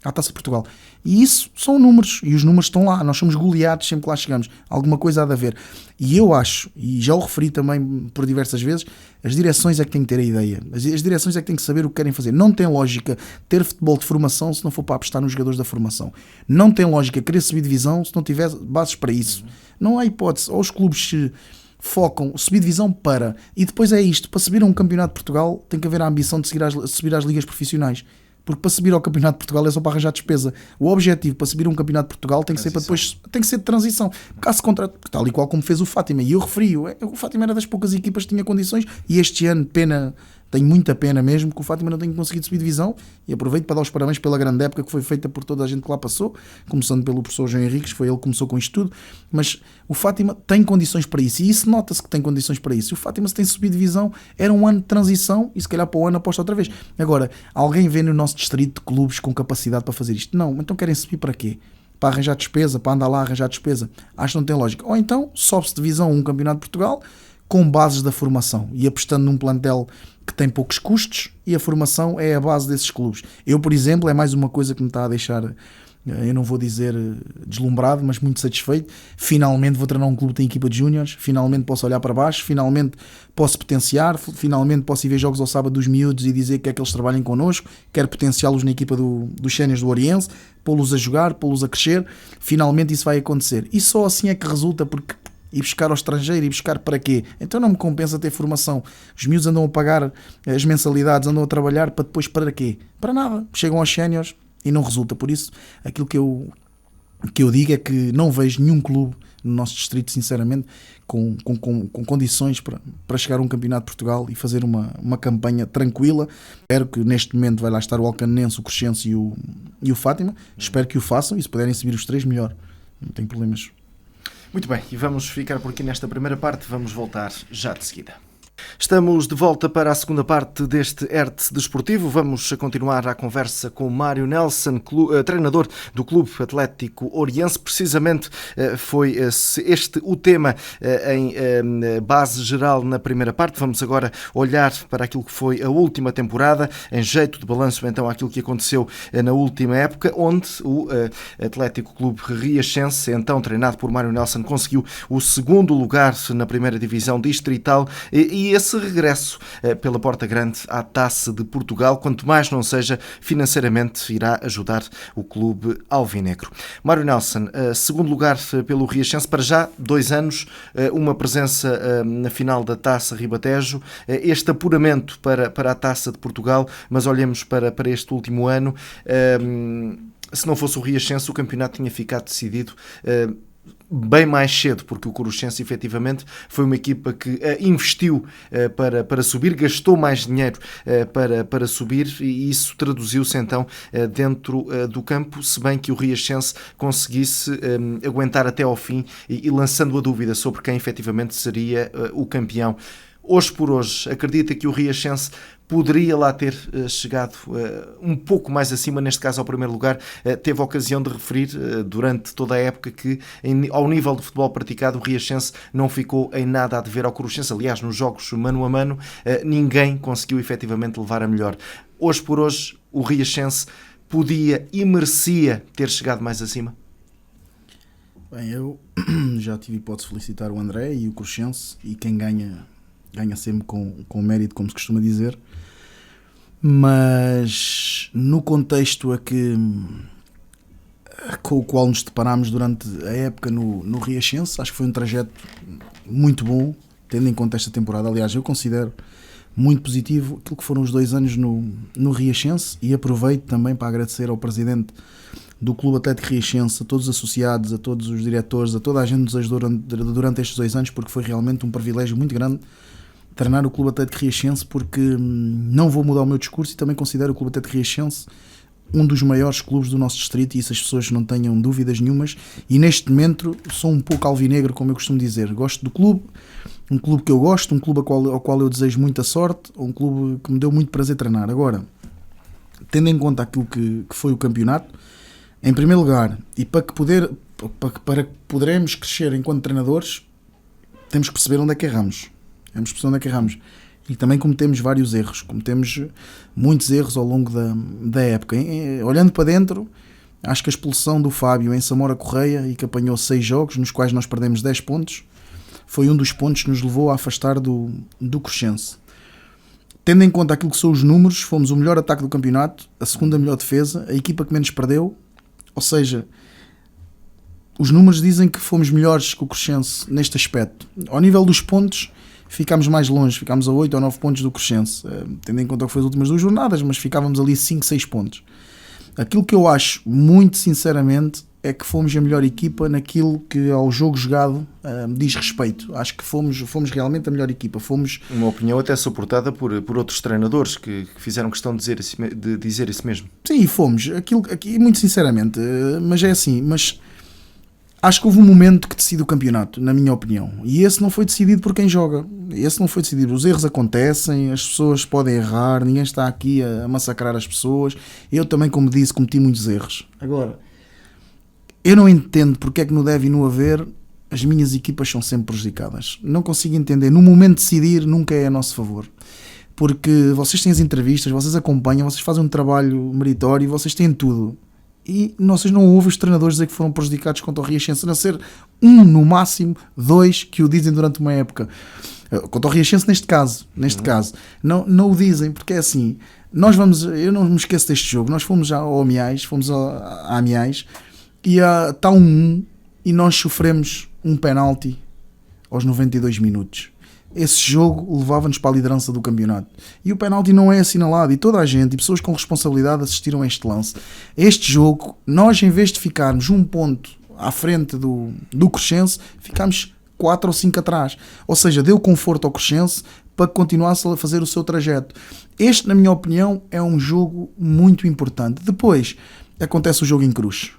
à Taça de Portugal. E isso são números, e os números estão lá, nós somos goleados sempre que lá chegamos, alguma coisa há de haver. E eu acho, e já o referi também por diversas vezes, as direções é que têm que ter a ideia, as direções é que têm que saber o que querem fazer. Não tem lógica ter futebol de formação se não for para apostar nos jogadores da formação. Não tem lógica querer subir divisão se não tiver bases para isso. Não há hipótese. Ou os clubes se focam, subir divisão para, e depois é isto, para subir a um campeonato de Portugal tem que haver a ambição de subir às ligas profissionais. Porque para subir ao Campeonato de Portugal é só para arranjar despesa. O objetivo para subir a um Campeonato de Portugal tem que ser para depois, tem que ser de transição. Caso contrário, tal e qual como fez o Fátima, e eu referi, o Fátima era das poucas equipas que tinha condições, e este ano, tenho muita pena mesmo que o Fátima não tenha conseguido subir divisão, e aproveito para dar os parabéns pela grande época que foi feita por toda a gente que lá passou, começando pelo professor João Henriques, foi ele que começou com isto tudo, mas o Fátima tem condições para isso, e isso nota-se que tem condições para isso. O Fátima, se tem subido divisão, era um ano de transição, e se calhar para o ano aposta outra vez. Agora, alguém vê no nosso distrito de clubes com capacidade para fazer isto? Não, então querem subir para quê? Para arranjar despesa, para andar lá a arranjar despesa? Acho que não tem lógica. Ou então, sobe-se divisão um Campeonato de Portugal, com bases da formação, e apostando num plantel que tem poucos custos, e a formação é a base desses clubes. Eu, por exemplo, é mais uma coisa que me está a deixar, eu não vou dizer deslumbrado, mas muito satisfeito. Finalmente vou treinar um clube que tem equipa de júniores, finalmente posso olhar para baixo, finalmente posso potenciar, finalmente posso ir ver jogos ao sábado dos miúdos e dizer que é que eles trabalhem connosco, quero potenciá-los na equipa dos séniores do Oriense, pô-los a jogar, pô-los a crescer. Finalmente isso vai acontecer, e só assim é que resulta, porque ir buscar ao estrangeiro, e buscar para quê? Então não me compensa ter formação. Os miúdos andam a pagar as mensalidades, andam a trabalhar para depois para quê? Para nada. Chegam aos séniores e não resulta. Por isso, aquilo que eu digo é que não vejo nenhum clube no nosso distrito, sinceramente, com condições para chegar a um campeonato de Portugal e fazer uma campanha tranquila. Espero que neste momento vai lá estar o Alcanense, o Crescense e o Fátima. Espero que o façam, e se puderem subir os 3, melhor. Não tem problemas. Muito bem, e vamos ficar por aqui nesta primeira parte, vamos voltar já de seguida. Estamos de volta para a segunda parte deste Hertz Desportivo. Vamos continuar a conversa com Mário Nelson, treinador do Clube Atlético Oriense. Precisamente foi este o tema em base geral na primeira parte. Vamos agora olhar para aquilo que foi a última temporada, em jeito de balanço então àquilo que aconteceu na última época, onde o Atlético Clube Riachense, então treinado por Mário Nelson, conseguiu o segundo lugar na primeira divisão distrital e esse regresso pela porta grande à Taça de Portugal, quanto mais não seja financeiramente, irá ajudar o clube alvinegro. Mário Nelson, segundo lugar pelo Riachense, para já 2 anos, uma presença na final da Taça Ribatejo, este apuramento para a Taça de Portugal, mas olhemos para este último ano, se não fosse o Riachense, o campeonato tinha ficado decidido bem mais cedo, porque o Coroxense efetivamente foi uma equipa que investiu para subir, gastou mais dinheiro para subir, e isso traduziu-se então dentro do campo, se bem que o Riachense conseguisse aguentar até ao fim e lançando a dúvida sobre quem efetivamente seria o campeão. Hoje por hoje, acredita que o Riachense poderia lá ter chegado um pouco mais acima, neste caso ao primeiro lugar? Teve a ocasião de referir durante toda a época que ao nível de futebol praticado o Riachense não ficou em nada a dever ao Coroxense. Aliás, nos jogos mano a mano ninguém conseguiu efetivamente levar a melhor. Hoje por hoje o Riachense podia e merecia ter chegado mais acima? Bem, eu já tive hipótese de felicitar o André e o Coroxense, e quem ganha sempre com mérito, como se costuma dizer, mas no contexto com o qual nos deparámos durante a época no Riachense, acho que foi um trajeto muito bom, tendo em conta esta temporada. Aliás, eu considero muito positivo aquilo que foram os 2 anos no Riachense, e aproveito também para agradecer ao presidente do Clube Atlético Riachense, a todos os associados, a todos os diretores, a toda a gente que nos ajudou durante estes 2 anos, porque foi realmente um privilégio muito grande treinar o Clube Atlético Riachense, porque não vou mudar o meu discurso e também considero o Clube Atlético Riachense um dos maiores clubes do nosso distrito, e isso as pessoas não tenham dúvidas nenhumas, e neste momento sou um pouco alvinegro, como eu costumo dizer. Gosto do clube, um clube que eu gosto, um clube ao qual eu desejo muita sorte, um clube que me deu muito prazer treinar. Agora, tendo em conta aquilo que foi o campeonato, em primeiro lugar, e para que poderemos crescer enquanto treinadores, temos que perceber onde é que erramos. E também cometemos vários erros, cometemos muitos erros ao longo da época. Olhando para dentro, acho que a expulsão do Fábio em Samora Correia, e que apanhou 6 jogos, nos quais nós perdemos 10 pontos, foi um dos pontos que nos levou a afastar do Crescense. Tendo em conta aquilo que são os números, fomos o melhor ataque do campeonato, a segunda melhor defesa, a equipa que menos perdeu, ou seja, os números dizem que fomos melhores que o Crescense neste aspecto. Ao nível dos pontos, ficámos mais longe, ficámos a 8 ou 9 pontos do Crescense, tendo em conta que foi as últimas 2 jornadas, mas ficávamos ali 5, 6 pontos. Aquilo que eu acho, muito sinceramente, é que fomos a melhor equipa naquilo que ao jogo jogado diz respeito. Acho que fomos realmente a melhor equipa. Uma opinião até suportada por outros treinadores que fizeram questão de dizer isso mesmo. Sim, fomos. Aqui, muito sinceramente, mas é assim, acho que houve um momento que decide o campeonato, na minha opinião. E esse não foi decidido por quem joga. Os erros acontecem, as pessoas podem errar, ninguém está aqui a massacrar as pessoas. Eu também, como disse, cometi muitos erros. Agora, eu não entendo porque é que no deve e no haver as minhas equipas são sempre prejudicadas. Não consigo entender. No momento de decidir, nunca é a nosso favor. Porque vocês têm as entrevistas, vocês acompanham, vocês fazem um trabalho meritório, vocês têm tudo. E vocês não ouvem os treinadores dizer que foram prejudicados contra o Riachense, a não ser no máximo 2 que o dizem durante uma época. Contra o Riachense neste caso. Não o dizem, porque é assim, eu não me esqueço deste jogo, nós fomos ao Amiais, a Amiais, e está 1-1, e nós sofremos um penalti aos 92 minutos. Esse jogo levava-nos para a liderança do campeonato. E o penalti não é assinalado. E toda a gente, e pessoas com responsabilidade, assistiram a este lance. Este jogo, nós em vez de ficarmos 1 ponto à frente do Crescense, ficámos 4 ou 5 atrás. Ou seja, deu conforto ao Crescense para que continuasse a fazer o seu trajeto. Este, na minha opinião, é um jogo muito importante. Depois, acontece o jogo em Cruz.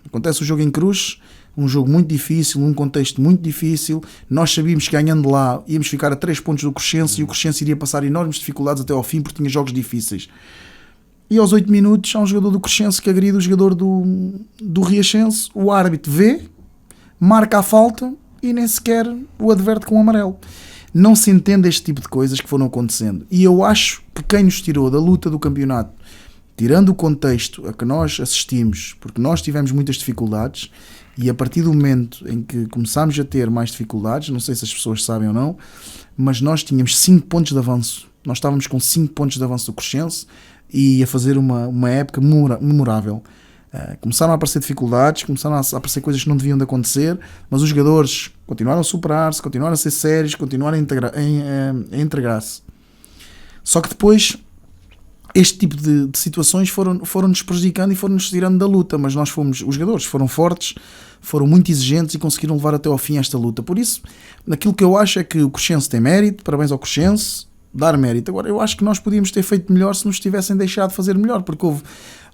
Um jogo muito difícil, num contexto muito difícil. Nós sabíamos que ganhando lá íamos ficar a 3 pontos do Crescense e o Crescense iria passar enormes dificuldades até ao fim porque tinha jogos difíceis. E aos 8 minutos há um jogador do Crescense que agride o jogador do Riachense. O árbitro vê, marca a falta e nem sequer o adverte com o amarelo. Não se entende este tipo de coisas que foram acontecendo. E eu acho que quem nos tirou da luta do campeonato, tirando o contexto a que nós assistimos, porque nós tivemos muitas dificuldades, e a partir do momento em que começámos a ter mais dificuldades, não sei se as pessoas sabem ou não, mas nós tínhamos 5 pontos de avanço. Nós estávamos com 5 pontos de avanço do Crescense e a fazer uma época memorável. Começaram a aparecer dificuldades, começaram a aparecer coisas que não deviam de acontecer, mas os jogadores continuaram a superar-se, continuaram a ser sérios, continuaram a integrar-se. Só que depois este tipo de situações foram-nos prejudicando e foram-nos tirando da luta, mas os jogadores foram fortes, foram muito exigentes e conseguiram levar até ao fim esta luta. Por isso, aquilo que eu acho é que o Crescense tem mérito, parabéns ao Crescense, dar mérito. Agora, eu acho que nós podíamos ter feito melhor se nos tivessem deixado fazer melhor, porque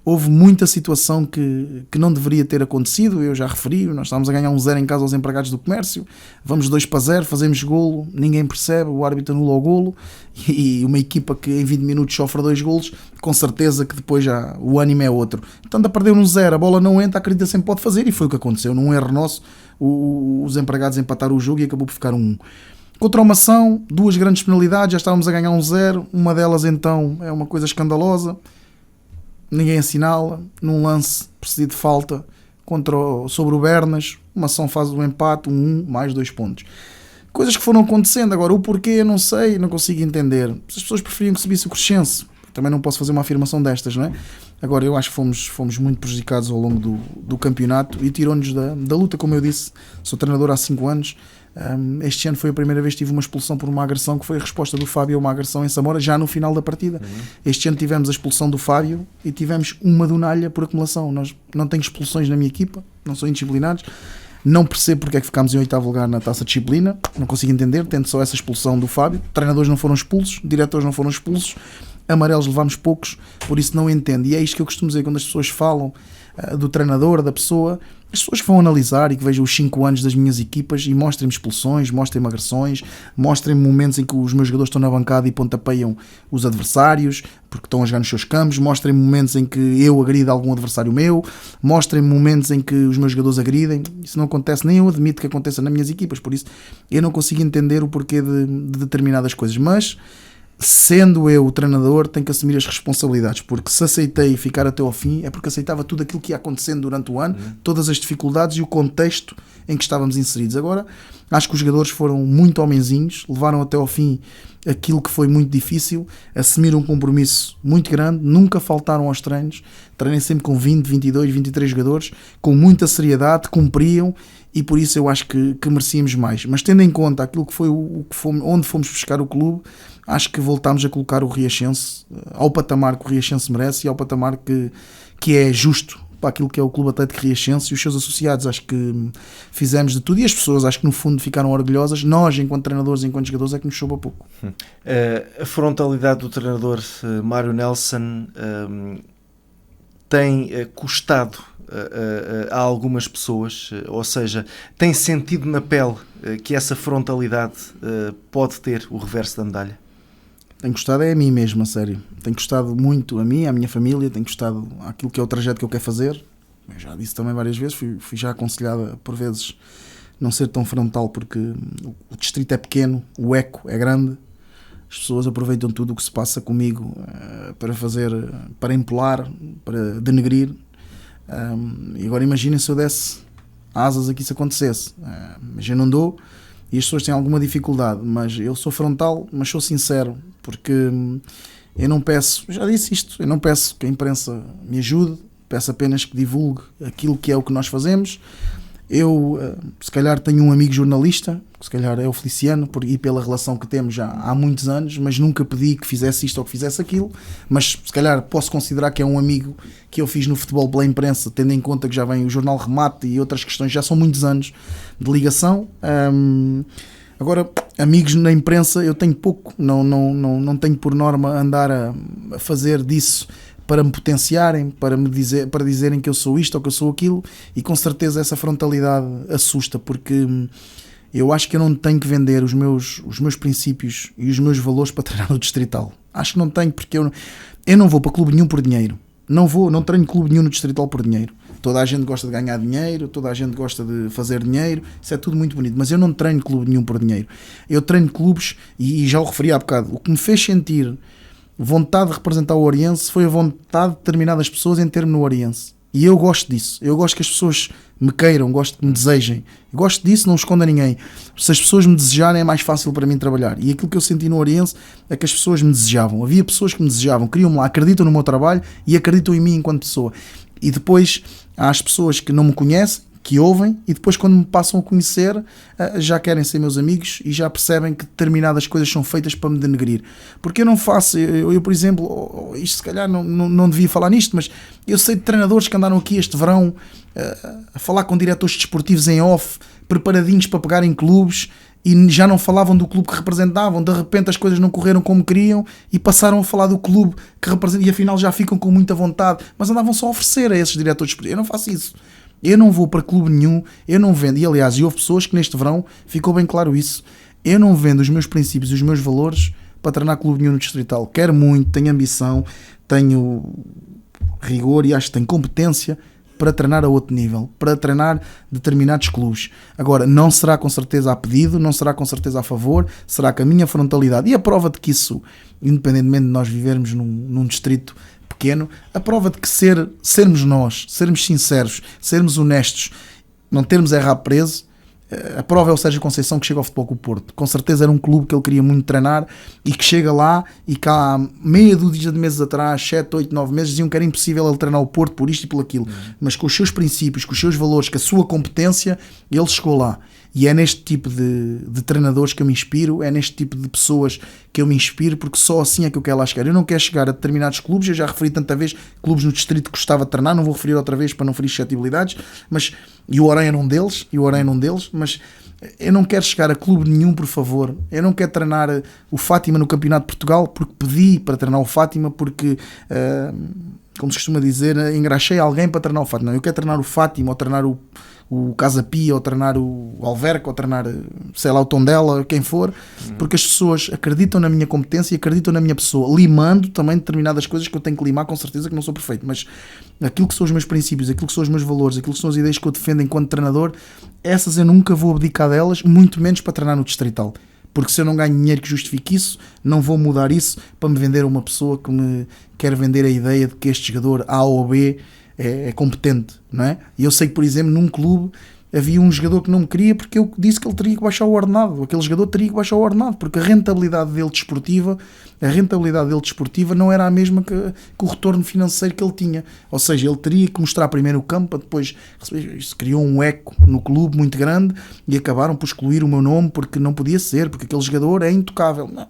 houve muita situação que não deveria ter acontecido. Eu já referi, nós estávamos a ganhar 1-0 em casa aos empregados do comércio, vamos 2-0, fazemos golo, ninguém percebe, o árbitro anula o golo, e uma equipa que em 20 minutos sofre 2 golos, com certeza que depois já o ânimo é outro. Estando a perder 1-0, a bola não entra, acredita sempre pode fazer, e foi o que aconteceu. Num erro nosso, os empregados empataram o jogo e acabou por ficar 1-1. Contra o Mação, 2 grandes penalidades, já estávamos a ganhar 1-0, uma delas então é uma coisa escandalosa, ninguém assinala, num lance precedido de falta sobre o Bernas, o Mação faz o empate, 1-1, mais 2 pontos. Coisas que foram acontecendo. Agora, o porquê eu não sei, não consigo entender. Se as pessoas preferiam que subisse o Crescense, também não posso fazer uma afirmação destas, não é? Agora, eu acho que fomos muito prejudicados ao longo do campeonato e tirou-nos da luta, como eu disse. Sou treinador há 5 anos. Este ano foi a primeira vez que tive uma expulsão por uma agressão, que foi a resposta do Fábio a uma agressão em Samora, já no final da partida. Este ano tivemos a expulsão do Fábio e tivemos uma do Nalha por acumulação. Nós não tenho expulsões na minha equipa, não sou indisciplinados. Não percebo porque é que ficámos em 8º lugar na taça de disciplina, não consigo entender, tendo só essa expulsão do Fábio. Treinadores não foram expulsos, diretores não foram expulsos, amarelos levámos poucos, por isso não entendo. E é isto que eu costumo dizer quando as pessoas falam do treinador, da pessoa. As pessoas que vão analisar e que vejam os 5 anos das minhas equipas e mostrem-me expulsões, mostrem-me agressões, mostrem-me momentos em que os meus jogadores estão na bancada e pontapeiam os adversários porque estão a jogar nos seus campos, mostrem-me momentos em que eu agrido algum adversário meu, mostrem-me momentos em que os meus jogadores agridem. Isso não acontece, nem eu admito que aconteça nas minhas equipas, por isso eu não consigo entender o porquê de determinadas coisas, mas sendo eu o treinador, tenho que assumir as responsabilidades, porque se aceitei ficar até ao fim é porque aceitava tudo aquilo que ia acontecendo durante o ano, todas as dificuldades e o contexto em que estávamos inseridos. Agora, acho que os jogadores foram muito homenzinhos, levaram até ao fim aquilo que foi muito difícil, assumiram um compromisso muito grande, nunca faltaram aos treinos, treinei sempre com 20, 22, 23 jogadores, com muita seriedade, cumpriam, e por isso eu acho que merecíamos mais. Mas tendo em conta aquilo que foi onde fomos buscar o clube, acho que voltámos a colocar o Riachense ao patamar que o Riachense merece e ao patamar que é justo para aquilo que é o Clube Atlético Riachense e os seus associados. Acho que fizemos de tudo e as pessoas, acho que no fundo ficaram orgulhosas. Nós, enquanto treinadores, enquanto jogadores, é que nos soube a pouco. A frontalidade do treinador Mário Nelson tem custado a algumas pessoas, ou seja, tem sentido na pele que essa frontalidade pode ter o reverso da medalha? Tem custado é a mim mesmo, a sério. Tem custado muito a mim, à minha família, tem custado aquilo que é o trajeto que eu quero fazer. Eu já disse também várias vezes, fui já aconselhado por vezes não ser tão frontal porque o distrito é pequeno, o eco é grande, as pessoas aproveitam tudo o que se passa comigo para empolar, para denegrir. E agora imaginem se eu desse asas a que isso acontecesse. Mas eu não dou e as pessoas têm alguma dificuldade, mas eu sou frontal, mas sou sincero, porque eu não peço, já disse isto, eu não peço que a imprensa me ajude, peço apenas que divulgue aquilo que é o que nós fazemos. Eu, se calhar, tenho um amigo jornalista, que se calhar é o Feliciano, e pela relação que temos já há muitos anos, mas nunca pedi que fizesse isto ou que fizesse aquilo, mas se calhar posso considerar que é um amigo que eu fiz no futebol pela imprensa, tendo em conta que já vem o Jornal Remate e outras questões, já são muitos anos de ligação. Agora, amigos na imprensa eu tenho pouco, não tenho por norma andar a fazer disso para me potenciarem, para dizerem que eu sou isto ou que eu sou aquilo, e com certeza essa frontalidade assusta, porque eu acho que eu não tenho que vender os meus princípios e os meus valores para treinar no Distrital. Acho que não tenho, porque eu não vou para clube nenhum por dinheiro. Não treino clube nenhum no Distrital por dinheiro. Toda a gente gosta de ganhar dinheiro, toda a gente gosta de fazer dinheiro, isso é tudo muito bonito, mas eu não treino clube nenhum por dinheiro. Eu treino clubes, e já o referi há bocado, o que me fez sentir vontade de representar o Oriense foi a vontade de determinadas pessoas em ter-me no Oriense. E eu gosto disso. Eu gosto que as pessoas me queiram, gosto que me desejem. Eu gosto disso, não escondo a ninguém. Se as pessoas me desejarem é mais fácil para mim trabalhar. E aquilo que eu senti no Oriense é que as pessoas me desejavam. Havia pessoas que me desejavam, queriam-me lá, acreditam no meu trabalho e acreditam em mim enquanto pessoa. E depois há as pessoas que não me conhecem, que ouvem, e depois quando me passam a conhecer já querem ser meus amigos e já percebem que determinadas coisas são feitas para me denegrir. Porque eu não faço, eu por exemplo, isto se calhar não devia falar nisto, mas eu sei de treinadores que andaram aqui este verão a falar com diretores desportivos em off, preparadinhos para pegar em clubes, e já não falavam do clube que representavam. De repente as coisas não correram como queriam e passaram a falar do clube que representam, e afinal já ficam com muita vontade, mas andavam só a oferecer a esses diretores desportivos. Eu não faço isso. Eu não vou para clube nenhum, eu não vendo, e aliás, houve pessoas que neste verão, ficou bem claro isso, eu não vendo os meus princípios e os meus valores para treinar clube nenhum no Distrital. Quero muito, tenho ambição, tenho rigor e acho que tenho competência para treinar a outro nível, para treinar determinados clubes. Agora, não será com certeza a pedido, não será com certeza a favor, será que a minha frontalidade, e a prova de que isso, independentemente de nós vivermos num distrito pequeno, a prova de que sermos nós, sermos sinceros, sermos honestos, não termos errado preso, a prova é o Sérgio Conceição, que chega ao Futebol Clube Porto. Com certeza era um clube que ele queria muito treinar e que chega lá e cá há meia dúzia de meses atrás, 7, 8, 9 meses, diziam que era impossível ele treinar o Porto por isto e por aquilo. Mas com os seus princípios, com os seus valores, com a sua competência, ele chegou lá. E é neste tipo de treinadores que eu me inspiro, é neste tipo de pessoas que eu me inspiro, porque só assim é que eu quero lá chegar. Eu não quero chegar a determinados clubes, eu já referi tanta vez clubes no distrito que gostava de treinar, não vou referir outra vez para não ferir suscetibilidades, e o Orem era um deles, mas eu não quero chegar a clube nenhum, por favor. Eu não quero treinar o Fátima no Campeonato de Portugal porque pedi para treinar o Fátima, porque, como se costuma dizer, engraxei alguém para treinar o Fátima. Não, eu quero treinar o Fátima, ou treinar o Casa Pia, ou treinar o Alverca, ou treinar, sei lá, o Tondela, quem for, porque as pessoas acreditam na minha competência e acreditam na minha pessoa, limando também determinadas coisas que eu tenho que limar, com certeza que não sou perfeito, mas aquilo que são os meus princípios, aquilo que são os meus valores, aquilo que são as ideias que eu defendo enquanto treinador, essas eu nunca vou abdicar delas, muito menos para treinar no Distrital. Porque se eu não ganho dinheiro que justifique isso, não vou mudar isso para me vender a uma pessoa que me quer vender a ideia de que este jogador A ou B é competente, não é? E eu sei que, por exemplo, num clube havia um jogador que não me queria porque eu disse que ele teria que baixar o ordenado. Aquele jogador teria que baixar o ordenado, porque a rentabilidade dele desportiva não era a mesma que o retorno financeiro que ele tinha. Ou seja, ele teria que mostrar primeiro o campo, depois isso criou um eco no clube muito grande e acabaram por excluir o meu nome porque não podia ser, porque aquele jogador é intocável. Não.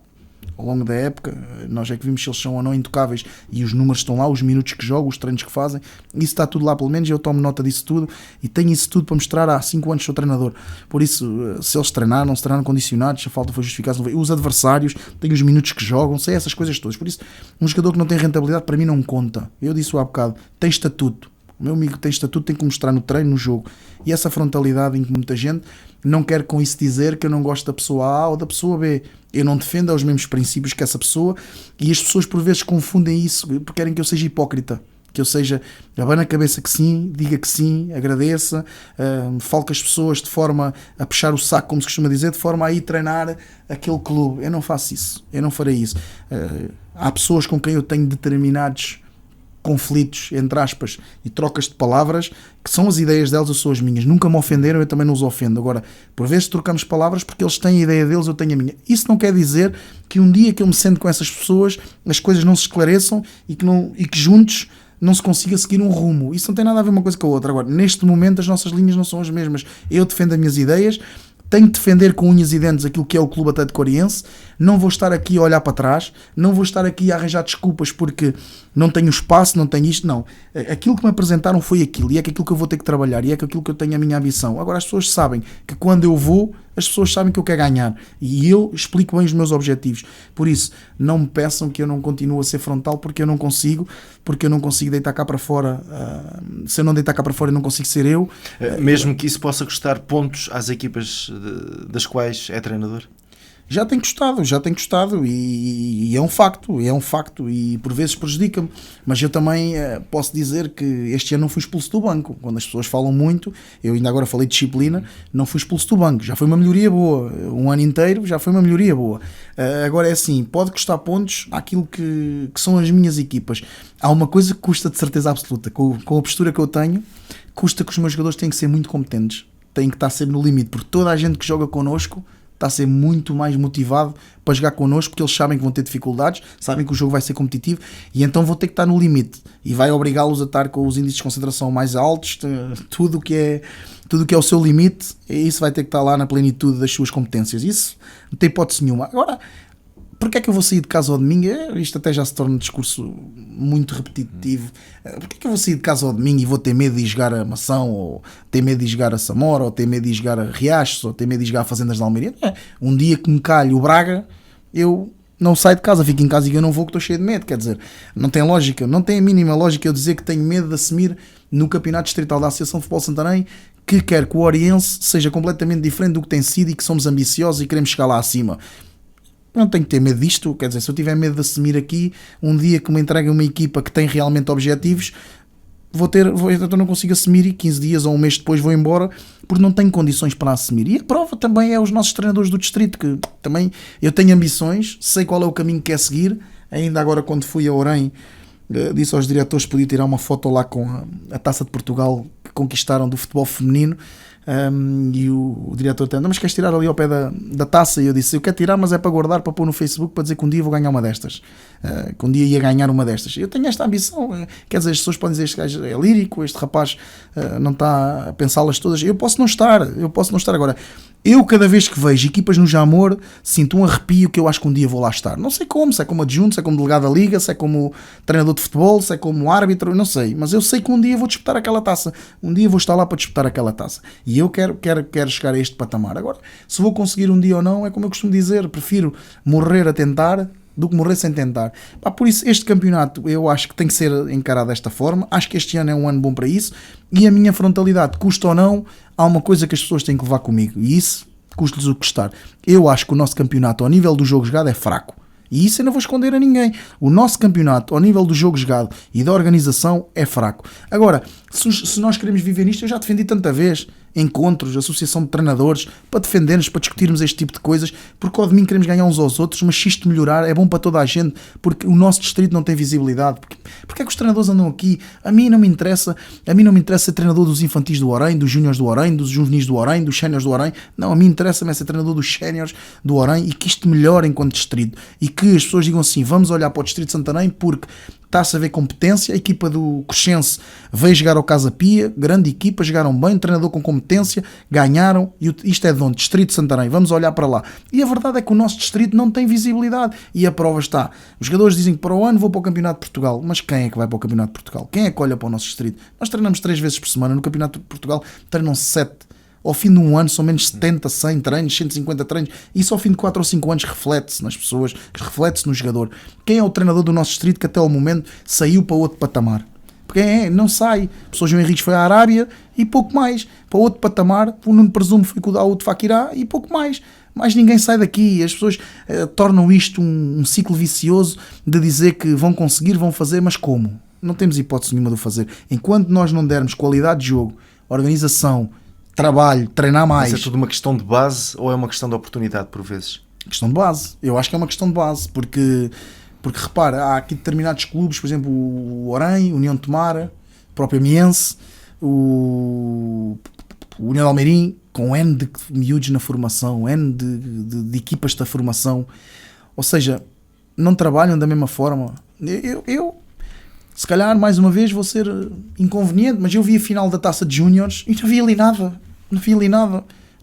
Ao longo da época, nós é que vimos se eles são ou não intocáveis, e os números estão lá, os minutos que jogam, os treinos que fazem, isso está tudo lá, pelo menos eu tomo nota disso tudo e tenho isso tudo para mostrar. Há 5 anos sou treinador, por isso, se eles treinaram, se treinaram condicionados, se a falta foi justificada, os adversários, tenho os minutos que jogam, sei essas coisas todas. Por isso, um jogador que não tem rentabilidade para mim não conta. Eu disse há bocado, tem estatuto. O meu amigo tem estatuto, tem que mostrar no treino, no jogo. E essa frontalidade em que muita gente não quer com isso dizer que eu não gosto da pessoa A ou da pessoa B. Eu não defendo os mesmos princípios que essa pessoa, e as pessoas por vezes confundem isso porque querem que eu seja hipócrita. Que eu seja, abana a cabeça que sim, diga que sim, agradeça, falo com as pessoas de forma a puxar o saco, como se costuma dizer, de forma a ir treinar aquele clube. Eu não faço isso, eu não farei isso. Há pessoas com quem eu tenho determinados conflitos, entre aspas, e trocas de palavras, que são as ideias deles, eu sou as minhas. Nunca me ofenderam, eu também não os ofendo. Agora, por vezes trocamos palavras porque eles têm a ideia deles, eu tenho a minha. Isso não quer dizer que um dia que eu me sento com essas pessoas, as coisas não se esclareçam e que juntos não se consiga seguir um rumo. Isso não tem nada a ver uma coisa com a outra. Agora, neste momento as nossas linhas não são as mesmas. Eu defendo as minhas ideias, tenho de defender com unhas e dentes aquilo que é o Clube Atlético Oriense, não vou estar aqui a olhar para trás, não vou estar aqui a arranjar desculpas porque não tenho espaço, não tenho isto, não. Aquilo que me apresentaram foi aquilo, e é aquilo que eu vou ter que trabalhar, e é aquilo que eu tenho a minha ambição. Agora as pessoas sabem que quando eu vou, as pessoas sabem que eu quero ganhar, e eu explico bem os meus objetivos. Por isso, não me peçam que eu não continue a ser frontal, porque eu não consigo deitar cá para fora. Se eu não deitar cá para fora, eu não consigo ser eu. Mesmo que isso possa custar pontos às equipas das quais é treinador? Já tem custado e é um facto e por vezes prejudica-me, mas eu também posso dizer que este ano não fui expulso do banco. Quando as pessoas falam muito, eu ainda agora falei de disciplina, não fui expulso do banco, já foi uma melhoria boa, um ano inteiro já foi uma melhoria boa. Agora é assim, pode custar pontos àquilo que são as minhas equipas. Há uma coisa que custa de certeza absoluta, com a postura que eu tenho, custa que os meus jogadores têm que ser muito competentes, têm que estar sempre no limite, porque toda a gente que joga connosco está a ser muito mais motivado para jogar connosco, porque eles sabem que vão ter dificuldades, sabem que o jogo vai ser competitivo, e então vou ter que estar no limite, e vai obrigá-los a estar com os índices de concentração mais altos, tudo o que é o seu limite, e isso vai ter que estar lá na plenitude das suas competências. Isso não tem hipótese nenhuma. Agora, porque é que eu vou sair de casa ao domingo? Isto até já se torna um discurso muito repetitivo. Porque é que eu vou sair de casa ao domingo e vou ter medo de ir jogar a Mação, ou ter medo de ir jogar a Samora, ou ter medo de ir jogar a Riachos, ou ter medo de ir jogar a Fazendas de Almeria? Um dia que me calhe o Braga, eu não saio de casa, fico em casa e eu não vou, que estou cheio de medo. Quer dizer, não tem lógica, não tem a mínima lógica eu dizer que tenho medo de assumir no Campeonato Distrital da Associação de Futebol Santarém que quer que o Oriense seja completamente diferente do que tem sido e que somos ambiciosos e queremos chegar lá acima. Não tenho que ter medo disto, quer dizer, se eu tiver medo de assumir aqui, um dia que me entreguem uma equipa que tem realmente objetivos, eu não consigo assumir e 15 dias ou um mês depois vou embora, porque não tenho condições para assumir. E a prova também é os nossos treinadores do distrito, que também eu tenho ambições, sei qual é o caminho que quer seguir. Ainda agora, quando fui a Orém, disse aos diretores que podia tirar uma foto lá com a Taça de Portugal que conquistaram do futebol feminino. E o diretor até, mas queres tirar ali ao pé da taça? E eu disse, eu quero tirar, mas é para guardar, para pôr no Facebook, para dizer que um dia vou ganhar uma destas, que um dia ia ganhar uma destas. Eu tenho esta ambição, quer dizer, as pessoas podem dizer, este gajo é lírico, este rapaz não está a pensá-las todas. Eu posso não estar agora. Eu, cada vez que vejo equipas no Jamor, sinto um arrepio que eu acho que um dia vou lá estar. Não sei como, se é como adjunto, se é como delegado da liga, se é como treinador de futebol, se é como árbitro, não sei. Mas eu sei que um dia vou disputar aquela taça. Um dia vou estar lá para disputar aquela taça. E eu quero chegar a este patamar. Agora, se vou conseguir um dia ou não, é como eu costumo dizer, prefiro morrer a tentar do que morrer sem tentar. Por isso, este campeonato eu acho que tem que ser encarado desta forma. Acho que este ano é um ano bom para isso. E a minha frontalidade, custa ou não, há uma coisa que as pessoas têm que levar comigo. E isso, custa-lhes o que custar. Eu acho que o nosso campeonato, ao nível do jogo jogado, é fraco. E isso eu não vou esconder a ninguém. O nosso campeonato, ao nível do jogo jogado e da organização, é fraco. Agora, se nós queremos viver nisto, eu já defendi tanta vez encontros, associação de treinadores, para defendermos, para discutirmos este tipo de coisas, porque ao domingo queremos ganhar uns aos outros, mas se isto melhorar é bom para toda a gente, porque o nosso distrito não tem visibilidade. Porque é que os treinadores andam aqui? A mim não me interessa ser treinador dos infantis do Orém, dos júniores do Orém, dos juvenis do Orém, dos séniores do Orém. Não, a mim interessa-me ser treinador dos séniores do Orém e que isto melhore enquanto distrito. E que as pessoas digam assim, vamos olhar para o distrito de Santarém porque está-se a ver competência, a equipa do Crescense veio jogar ao Casa Pia, grande equipa, jogaram bem, treinador com competência, ganharam, e isto é de onde? Distrito de Santarém, vamos olhar para lá. E a verdade é que o nosso distrito não tem visibilidade, e a prova está. Os jogadores dizem que para o ano vou para o Campeonato de Portugal, mas quem é que vai para o Campeonato de Portugal? Quem é que olha para o nosso distrito? Nós treinamos 3 vezes por semana, no Campeonato de Portugal treinam 7. Ao fim de um ano são menos 70, 100 treinos, 150 treinos. Isso ao fim de 4 ou 5 anos reflete-se nas pessoas, reflete-se no jogador. Quem é o treinador do nosso distrito que até ao momento saiu para outro patamar? Porque não sai. O professor João Henriques foi à Arábia e pouco mais. Para outro patamar, o Nuno Presumo foi com o Daoud Fakirá e pouco mais. Mas ninguém sai daqui. As pessoas tornam isto um ciclo vicioso de dizer que vão conseguir, vão fazer, mas como? Não temos hipótese nenhuma de o fazer. Enquanto nós não dermos qualidade de jogo, organização, trabalho, treinar mais. Mas é tudo uma questão de base ou é uma questão de oportunidade por vezes? Questão de base. Eu acho que é uma questão de base, porque repara, há aqui determinados clubes, por exemplo, o Orém, União de Tomara, o próprio Amiense, o União de Almeirim, com N de miúdos na formação, N de equipas da formação, ou seja, não trabalham da mesma forma. Se calhar, mais uma vez, vou ser inconveniente, mas eu vi a final da Taça de Júniores e não vi ali nada.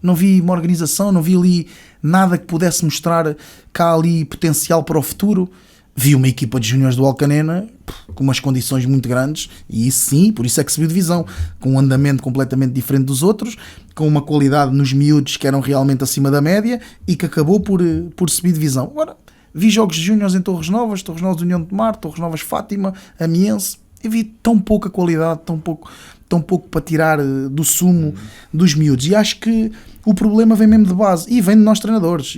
Não vi uma organização, não vi ali nada que pudesse mostrar que há ali potencial para o futuro. Vi uma equipa de Júniores do Alcanena com umas condições muito grandes, e isso sim, por isso é que subiu divisão, com um andamento completamente diferente dos outros, com uma qualidade nos miúdos que eram realmente acima da média e que acabou por subir divisão. Agora, vi jogos de Júniores em Torres Novas de União de Tomar, Torres Novas Fátima, Amiense, e vi tão pouca qualidade, tão pouco para tirar do sumo dos miúdos, e acho que o problema vem mesmo de base, e vem de nós treinadores,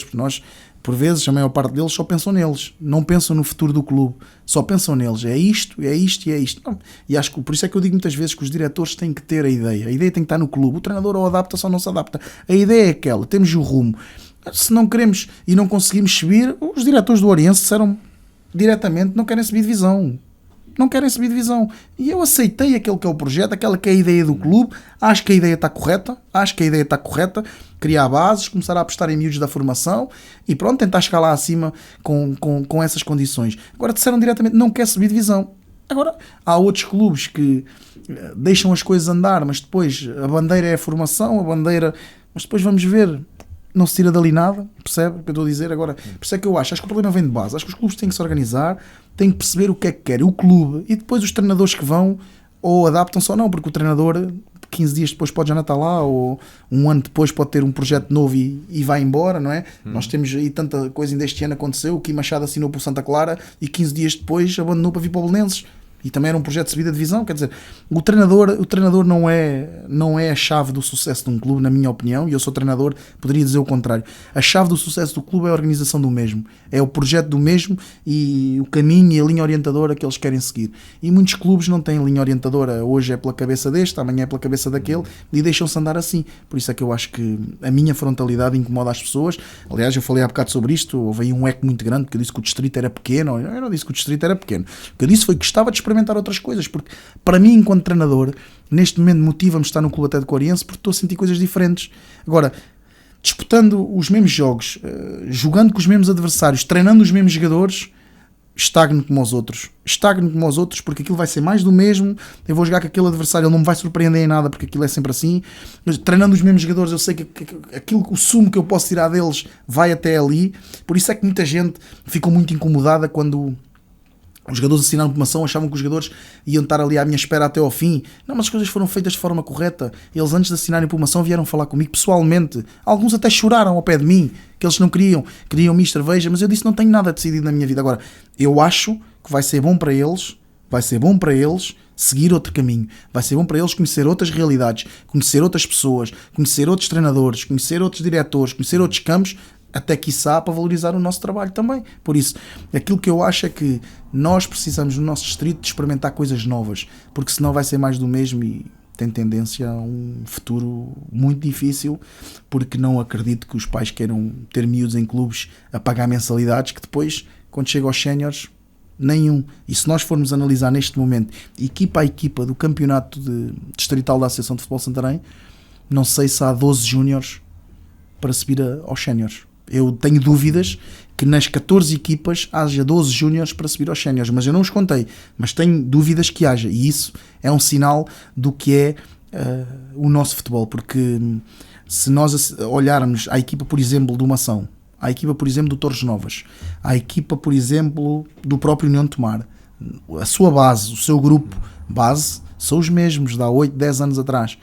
porque nós, por vezes, a maior parte deles só pensam neles, não pensam no futuro do clube, só pensam neles, é isto e é isto. Não. E acho que por isso é que eu digo muitas vezes que os diretores têm que ter a ideia tem que estar no clube, o treinador ou adapta-se ou não se adapta, a ideia é aquela, temos o rumo. Se não queremos e não conseguimos subir, os diretores do Oriense disseram diretamente, não querem subir divisão. E eu aceitei aquele que é o projeto, aquela que é a ideia do clube. Acho que a ideia está correta. Criar bases, começar a apostar em miúdos da formação e pronto, tentar chegar lá acima com essas condições. Agora disseram diretamente, não quer subir divisão. Agora, há outros clubes que deixam as coisas andar, mas depois a bandeira é a formação, mas depois vamos ver, não se tira dali nada, percebe o que eu estou a dizer? Agora, por isso é que eu acho que o problema vem de base. Acho que os clubes têm que se organizar, têm que perceber o que é que querem, o clube, e depois os treinadores que vão ou adaptam-se ou não, porque o treinador 15 dias depois pode já não estar lá, ou um ano depois pode ter um projeto novo e vai embora, não é? Nós temos aí tanta coisa ainda este ano aconteceu, o Kim Machado assinou para o Santa Clara e 15 dias depois abandonou para vir para o Belenenses. E também era um projeto de subida de divisão, quer dizer, o treinador não é a chave do sucesso de um clube, na minha opinião, e eu sou treinador, poderia dizer o contrário. A chave do sucesso do clube é a organização do mesmo, é o projeto do mesmo e o caminho e a linha orientadora que eles querem seguir. E muitos clubes não têm linha orientadora, hoje é pela cabeça deste, amanhã é pela cabeça daquele, e deixam-se andar assim. Por isso é que eu acho que a minha frontalidade incomoda as pessoas. Aliás, eu falei há bocado sobre isto, houve aí um eco muito grande, porque eu disse que o distrito era pequeno. Eu não disse que o distrito era pequeno. O que eu disse foi que gostava de experimentar outras coisas, porque para mim, enquanto treinador, neste momento motiva-me estar no Clube Atlético Oriense porque estou a sentir coisas diferentes. Agora, disputando os mesmos jogos, jogando com os mesmos adversários, treinando os mesmos jogadores, estagno como os outros, porque aquilo vai ser mais do mesmo. Eu vou jogar com aquele adversário, ele não me vai surpreender em nada, porque aquilo é sempre assim. Mas treinando os mesmos jogadores, eu sei que aquilo, o sumo que eu posso tirar deles vai até ali. Por isso é que muita gente ficou muito incomodada quando os jogadores assinaram promoção, achavam que os jogadores iam estar ali à minha espera até ao fim. Não, mas as coisas foram feitas de forma correta. Eles, antes de assinarem promoção, vieram falar comigo pessoalmente. Alguns até choraram ao pé de mim, que eles não queriam Mister Veja, mas eu disse, não tenho nada decidido na minha vida. Agora, eu acho que vai ser bom para eles seguir outro caminho. Vai ser bom para eles conhecer outras realidades, conhecer outras pessoas, conhecer outros treinadores, conhecer outros diretores, conhecer outros campos, até quiçá para valorizar o nosso trabalho também. Por isso, aquilo que eu acho é que nós precisamos no nosso distrito de experimentar coisas novas, porque senão vai ser mais do mesmo e tem tendência a um futuro muito difícil, porque não acredito que os pais queiram ter miúdos em clubes a pagar mensalidades que depois, quando chega aos séniores, nenhum. E se nós formos analisar neste momento, equipa a equipa do campeonato distrital da Associação de Futebol Santarém, não sei se há 12 júniores para subir aos séniores. Eu tenho dúvidas que nas 14 equipas haja 12 júniores para subir aos séniores, mas eu não os contei, mas tenho dúvidas que haja, e isso é um sinal do que é o nosso futebol, porque se nós olharmos a equipa, por exemplo, do Mação, a equipa, por exemplo, do Torres Novas, a equipa, por exemplo, do próprio União de Tomar, a sua base, o seu grupo base, são os mesmos de há 8, 10 anos atrás.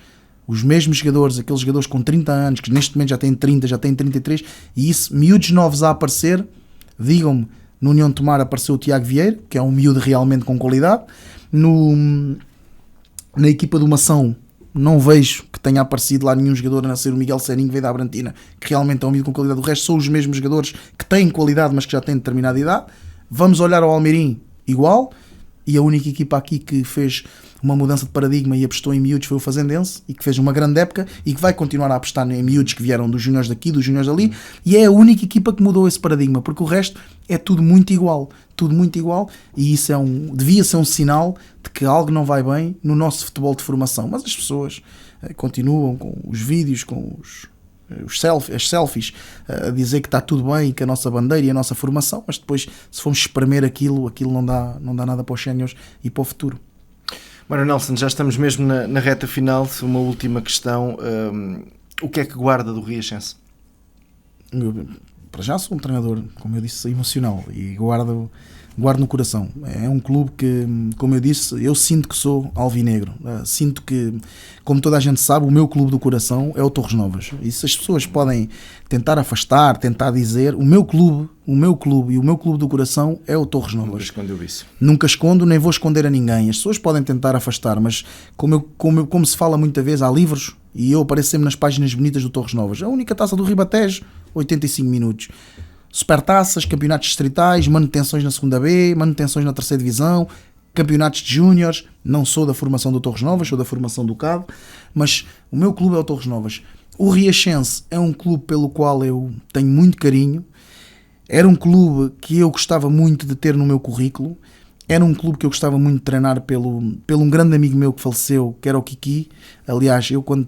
Os mesmos jogadores, aqueles jogadores com 30 anos, que neste momento já têm 30, já têm 33, e isso, miúdos novos a aparecer, digam-me, no União de Tomar apareceu o Tiago Vieira, que é um miúdo realmente com qualidade. Na equipa do Mação, não vejo que tenha aparecido lá nenhum jogador a nascer o Miguel Serinho, que veio da Abrantina, que realmente é um miúdo com qualidade. O resto são os mesmos jogadores que têm qualidade, mas que já têm determinada idade. Vamos olhar ao Almeirim, igual, e a única equipa aqui que fez uma mudança de paradigma e apostou em miúdos foi o Fazendense, e que fez uma grande época e que vai continuar a apostar em miúdos que vieram dos juniores daqui, dos juniores dali, e é a única equipa que mudou esse paradigma, porque o resto é tudo muito igual, e isso devia ser um sinal de que algo não vai bem no nosso futebol de formação. Mas as pessoas continuam com os vídeos, com as selfies, a dizer que está tudo bem, que a nossa bandeira e a nossa formação, mas depois, se formos espremer aquilo não dá nada para os séniores e para o futuro. Mário Nelson, já estamos mesmo na reta final. Uma última questão. O que é que guarda do Riachense? Para já sou um treinador, como eu disse, emocional, e guardo no coração. É um clube que, como eu disse, eu sinto que sou alvinegro. Sinto que, como toda a gente sabe, o meu clube do coração é o Torres Novas. E se as pessoas podem tentar afastar, tentar dizer, o meu clube e o meu clube do coração é o Torres Novas. Nunca escondeu isso. Nunca escondo, nem vou esconder a ninguém. As pessoas podem tentar afastar, mas como se fala muita vez, há livros, e eu apareço sempre nas páginas bonitas do Torres Novas. A única taça do Ribatejo, 85 minutos. Supertaças, campeonatos distritais, manutenções na 2ª B, manutenções na 3ª Divisão, campeonatos de júniores. Não sou da formação do Torres Novas, sou da formação do Cabo, mas o meu clube é o Torres Novas. O Riachense é um clube pelo qual eu tenho muito carinho. Era um clube que eu gostava muito de ter no meu currículo. Era um clube que eu gostava muito de treinar pelo um grande amigo meu que faleceu, que era o Kiki. Aliás, eu quando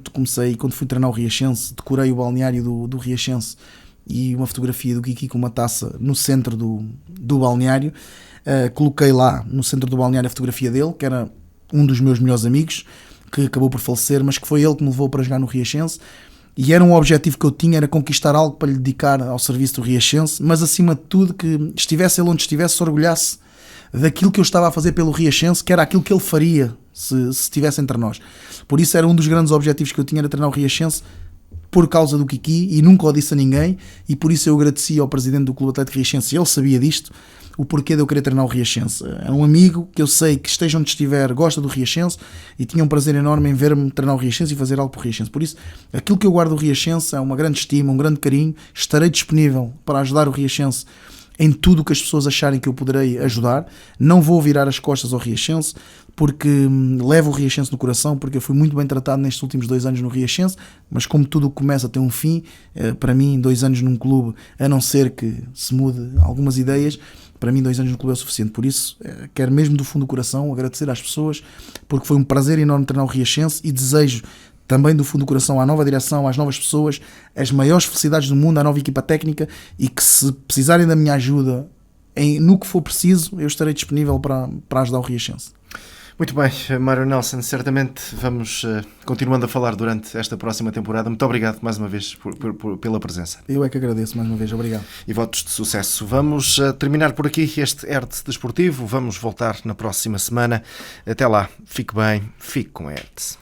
fui treinar o Riachense, decorei o balneário do Riachense e uma fotografia do Kiki com uma taça no centro do balneário. Coloquei lá no centro do balneário a fotografia dele, que era um dos meus melhores amigos, que acabou por falecer, mas que foi ele que me levou para jogar no Riachense. E era um objetivo que eu tinha, era conquistar algo para lhe dedicar ao serviço do Riachense, mas acima de tudo que estivesse ele onde estivesse, se orgulhasse daquilo que eu estava a fazer pelo Riachense, que era aquilo que ele faria se estivesse entre nós. Por isso era um dos grandes objetivos que eu tinha, era treinar o Riachense por causa do Kiki, e nunca o disse a ninguém, e por isso eu agradeci ao presidente do Clube Atlético Riachense, ele sabia disto, o porquê de eu querer treinar o Riachense. É um amigo que eu sei que esteja onde estiver, gosta do Riachense, e tinha um prazer enorme em ver-me treinar o Riachense e fazer algo para o Riachense. Por isso, aquilo que eu guardo do Riachense é uma grande estima, um grande carinho. Estarei disponível para ajudar o Riachense em tudo o que as pessoas acharem que eu poderei ajudar. Não vou virar as costas ao Riachense, porque levo o Riachense no coração, porque eu fui muito bem tratado nestes últimos 2 anos no Riachense, mas como tudo começa a ter um fim, para mim 2 anos num clube, a não ser que se mude algumas ideias, para mim 2 anos no clube é o suficiente. Por isso, quero mesmo do fundo do coração agradecer às pessoas, porque foi um prazer enorme treinar o Riachense, e desejo também do fundo do coração à nova direção, às novas pessoas, as maiores felicidades do mundo, à nova equipa técnica, e que se precisarem da minha ajuda no que for preciso, eu estarei disponível para ajudar o Riachense. Muito bem, Mário Nelson, certamente vamos continuando a falar durante esta próxima temporada. Muito obrigado mais uma vez pela presença. Eu é que agradeço mais uma vez, obrigado. E votos de sucesso. Vamos terminar por aqui este ERTE Desportivo. Vamos voltar na próxima semana. Até lá, fique bem, fique com ERTE.